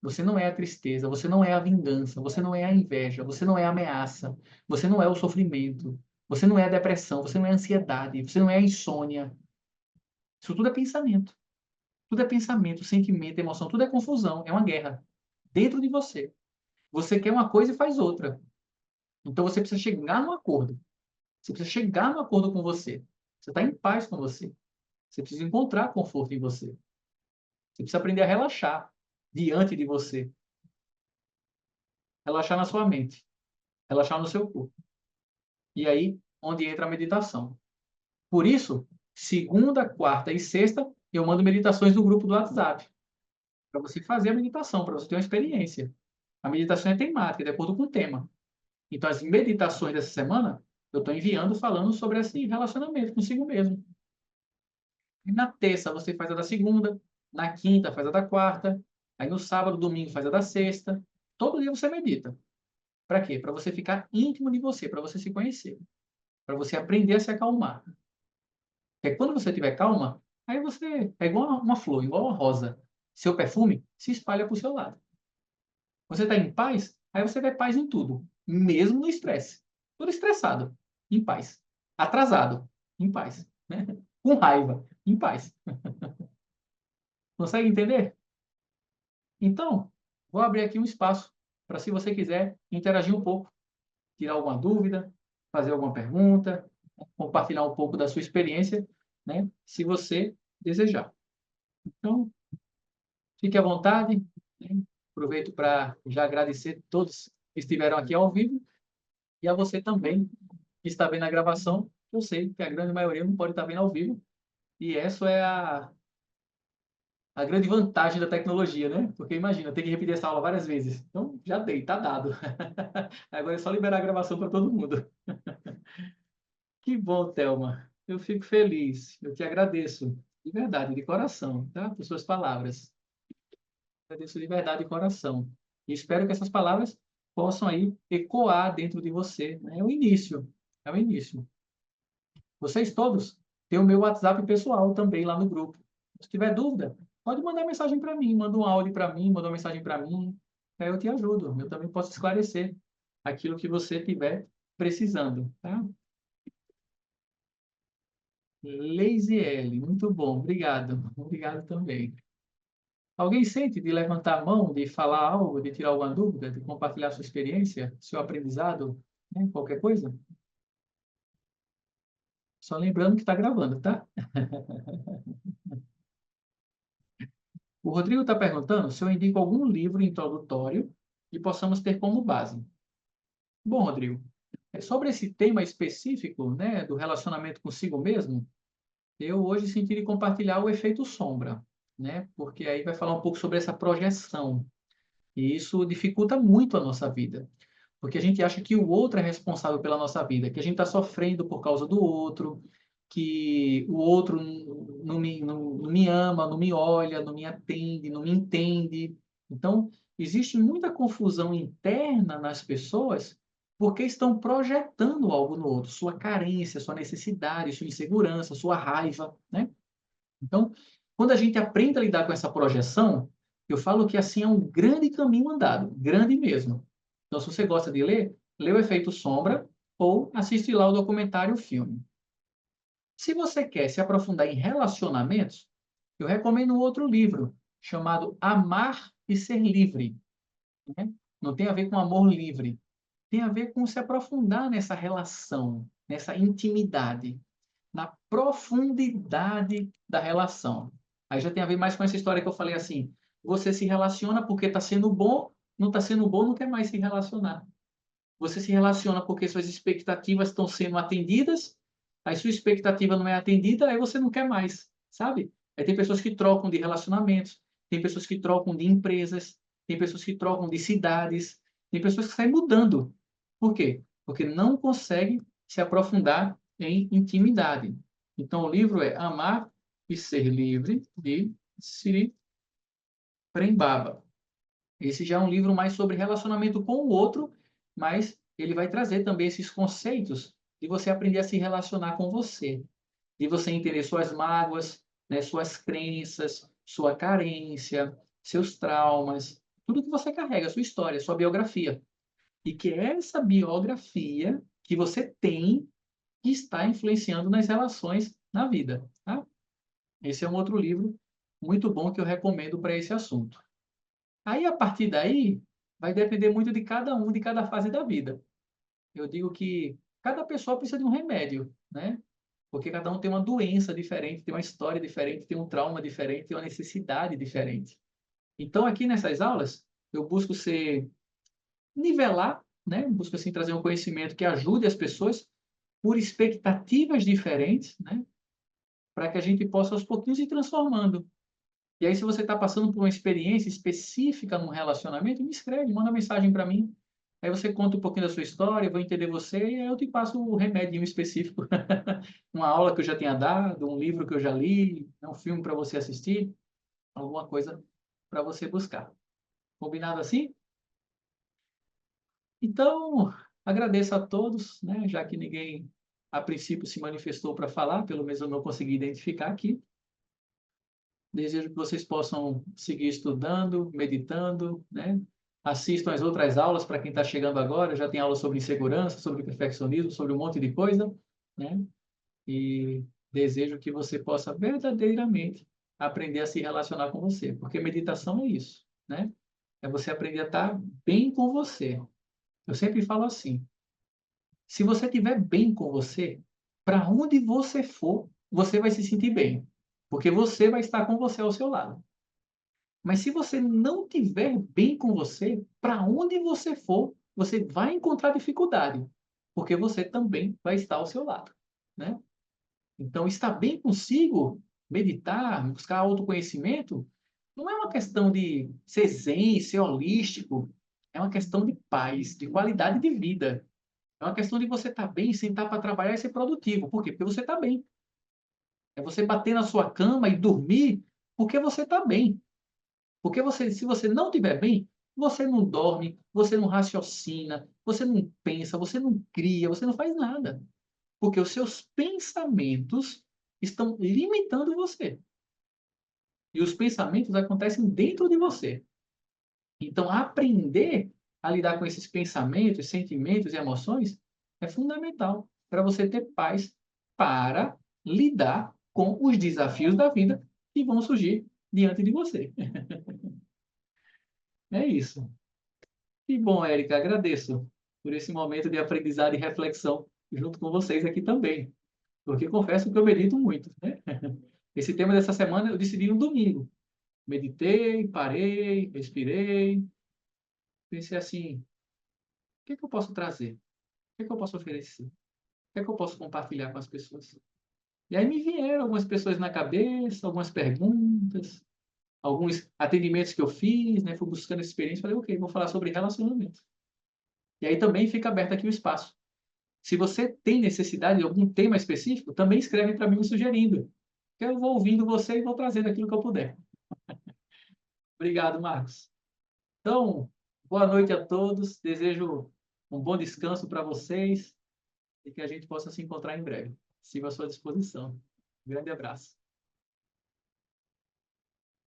você não é a tristeza, você não é a vingança, você não é a inveja, você não é a ameaça, você não é o sofrimento, você não é a depressão, você não é a ansiedade, você não é a insônia. Isso tudo é pensamento. Tudo é pensamento, sentimento, emoção, tudo é confusão, é uma guerra dentro de você. Você quer uma coisa e faz outra. Então você precisa chegar num acordo. Você precisa chegar num acordo com você. Você está em paz com você. Você precisa encontrar conforto em você. Você precisa aprender a relaxar diante de você. Relaxar na sua mente. Relaxar no seu corpo. E aí, onde entra a meditação. Por isso, segunda, quarta e sexta, eu mando meditações no grupo do WhatsApp. Para você fazer a meditação, para você ter uma experiência. A meditação é temática, de acordo com o tema. Então, as meditações dessa semana, eu estou enviando falando sobre esse relacionamento consigo mesmo. E na terça, você faz a da segunda. Na quinta, faz a da quarta. Aí no sábado, domingo, faz a da sexta. Todo dia você medita. Para quê? Para você ficar íntimo de você, para você se conhecer. Para você aprender a se acalmar. Porque quando você tiver calma, aí você é igual uma flor, igual uma rosa. Seu perfume se espalha para o seu lado. Você está em paz, aí você vê paz em tudo, mesmo no estresse. Tudo estressado, em paz. Atrasado, em paz. Né? Com raiva, em paz. Consegue entender? Então, vou abrir aqui um espaço para se você quiser interagir um pouco, tirar alguma dúvida, fazer alguma pergunta, compartilhar um pouco da sua experiência, né? Se você desejar. Então, fique à vontade, né? Aproveito para já agradecer todos que estiveram aqui ao vivo e a você também que está vendo a gravação. Eu sei que a grande maioria não pode estar vendo ao vivo e essa é a grande vantagem da tecnologia, né? Porque imagina, ter que repetir essa aula várias vezes. Então, já dei, tá dado. Agora é só liberar a gravação para todo mundo. Que bom, Thelma. Eu fico feliz. Eu te agradeço, de verdade, de coração, tá? Por suas palavras. Agradeço de verdade, de coração. E espero que essas palavras possam aí ecoar dentro de você, né? É o início. É o início. Vocês todos têm o meu WhatsApp pessoal também lá no grupo. Se tiver dúvida, pode mandar mensagem para mim, manda um áudio para mim, manda uma mensagem para mim. Aí eu te ajudo. Eu também posso esclarecer aquilo que você tiver precisando, tá? Lazy L, muito bom, obrigado. Obrigado também. Alguém sente de levantar a mão, de falar algo, de tirar alguma dúvida, de compartilhar sua experiência, seu aprendizado, né? Qualquer coisa? Só lembrando que está gravando, tá? O Rodrigo está perguntando se eu indico algum livro introdutório que possamos ter como base. Bom, Rodrigo, sobre esse tema específico, né, do relacionamento consigo mesmo, eu hoje senti compartilhar o efeito sombra, né? Porque aí vai falar um pouco sobre essa projeção. E isso dificulta muito a nossa vida. Porque a gente acha que o outro é responsável pela nossa vida, que a gente está sofrendo por causa do outro, que o outro não me ama, não me olha, não me atende, não me entende. Então, existe muita confusão interna nas pessoas porque estão projetando algo no outro, sua carência, sua necessidade, sua insegurança, sua raiva, né? Então, quando a gente aprende a lidar com essa projeção, eu falo que assim é um grande caminho andado, grande mesmo. Então, se você gosta de ler, lê o Efeito Sombra ou assiste lá o documentário, o filme. Se você quer se aprofundar em relacionamentos, eu recomendo um outro livro chamado Amar e Ser Livre, né? Não tem a ver com amor livre, tem a ver com se aprofundar nessa relação, nessa intimidade, na profundidade da relação. Aí já tem a ver mais com essa história que eu falei assim: você se relaciona porque está sendo bom, não está sendo bom, não quer mais se relacionar. Você se relaciona porque suas expectativas estão sendo atendidas, aí sua expectativa não é atendida, aí você não quer mais, sabe? Aí tem pessoas que trocam de relacionamentos, tem pessoas que trocam de empresas, tem pessoas que trocam de cidades, tem pessoas que saem mudando. Por quê? Porque não conseguem se aprofundar em intimidade. Então, o livro é Amar e Ser Livre, de Siri Prembaba. Esse já é um livro mais sobre relacionamento com o outro, mas ele vai trazer também esses conceitos de você aprender a se relacionar com você, de você entender suas mágoas, né, suas crenças, sua carência, seus traumas, tudo que você carrega, sua história, sua biografia. E que é essa biografia que você tem que está influenciando nas relações na vida, tá? Esse é um outro livro muito bom que eu recomendo para esse assunto. Aí, a partir daí, vai depender muito de cada um, de cada fase da vida. Eu digo que cada pessoa precisa de um remédio, né? Porque cada um tem uma doença diferente, tem uma história diferente, tem um trauma diferente, tem uma necessidade diferente. Então, aqui nessas aulas, eu busco nivelar, né? Busco assim trazer um conhecimento que ajude as pessoas por expectativas diferentes, né? Para que a gente possa aos pouquinhos ir transformando. E aí, se você está passando por uma experiência específica num relacionamento, me escreve, manda mensagem para mim. Aí você conta um pouquinho da sua história, eu vou entender você, e aí eu te passo o remédio específico. Uma aula que eu já tenha dado, um livro que eu já li, um filme para você assistir, alguma coisa para você buscar. Combinado assim? Então, agradeço a todos, né? Já que ninguém, a princípio, se manifestou para falar, pelo menos eu não consegui identificar aqui. Desejo que vocês possam seguir estudando, meditando, né? Assistam as outras aulas para quem está chegando agora. Já tem aula sobre insegurança, sobre perfeccionismo, sobre um monte de coisa, né? E desejo que você possa verdadeiramente aprender a se relacionar com você, porque meditação é isso, né? é você aprender a estar bem com você. Eu sempre falo assim: se você estiver bem com você, para onde você for, você vai se sentir bem, porque você vai estar com você ao seu lado. Mas se você não estiver bem com você, para onde você for, você vai encontrar dificuldade, porque você também vai estar ao seu lado, né? Então, estar bem consigo, meditar, buscar autoconhecimento, não é uma questão de ser zen, ser holístico, é uma questão de paz, de qualidade de vida. É uma questão de você estar bem, sentar para trabalhar e ser produtivo. Por quê? Porque você está bem. É você bater na sua cama e dormir porque você está bem. Porque você, se você não estiver bem, você não dorme, você não raciocina, você não pensa, você não cria, você não faz nada. Porque os seus pensamentos estão limitando você. E os pensamentos acontecem dentro de você. Então, aprender a lidar com esses pensamentos, sentimentos e emoções é fundamental para você ter paz para lidar com os desafios da vida que vão surgir diante de você. É isso. Que bom, Érica, agradeço por esse momento de aprendizado e reflexão junto com vocês aqui também, porque confesso que eu medito muito, né? Esse tema dessa semana eu decidi no domingo. Meditei, parei, respirei, pensei assim, o que é que eu posso trazer? O que é que eu posso oferecer? O que é que eu posso compartilhar com as pessoas? E aí me vieram algumas pessoas na cabeça, algumas perguntas, alguns atendimentos que eu fiz, né? Fui buscando experiência, falei, ok, vou falar sobre relacionamento. E aí também fica aberto aqui o espaço. Se você tem necessidade de algum tema específico, também escreve para mim me sugerindo. Eu vou ouvindo você e vou trazendo aquilo que eu puder. Obrigado, Marcos. Então, boa noite a todos. Desejo um bom descanso para vocês e que a gente possa se encontrar em breve. Sigo à sua disposição. Um grande abraço.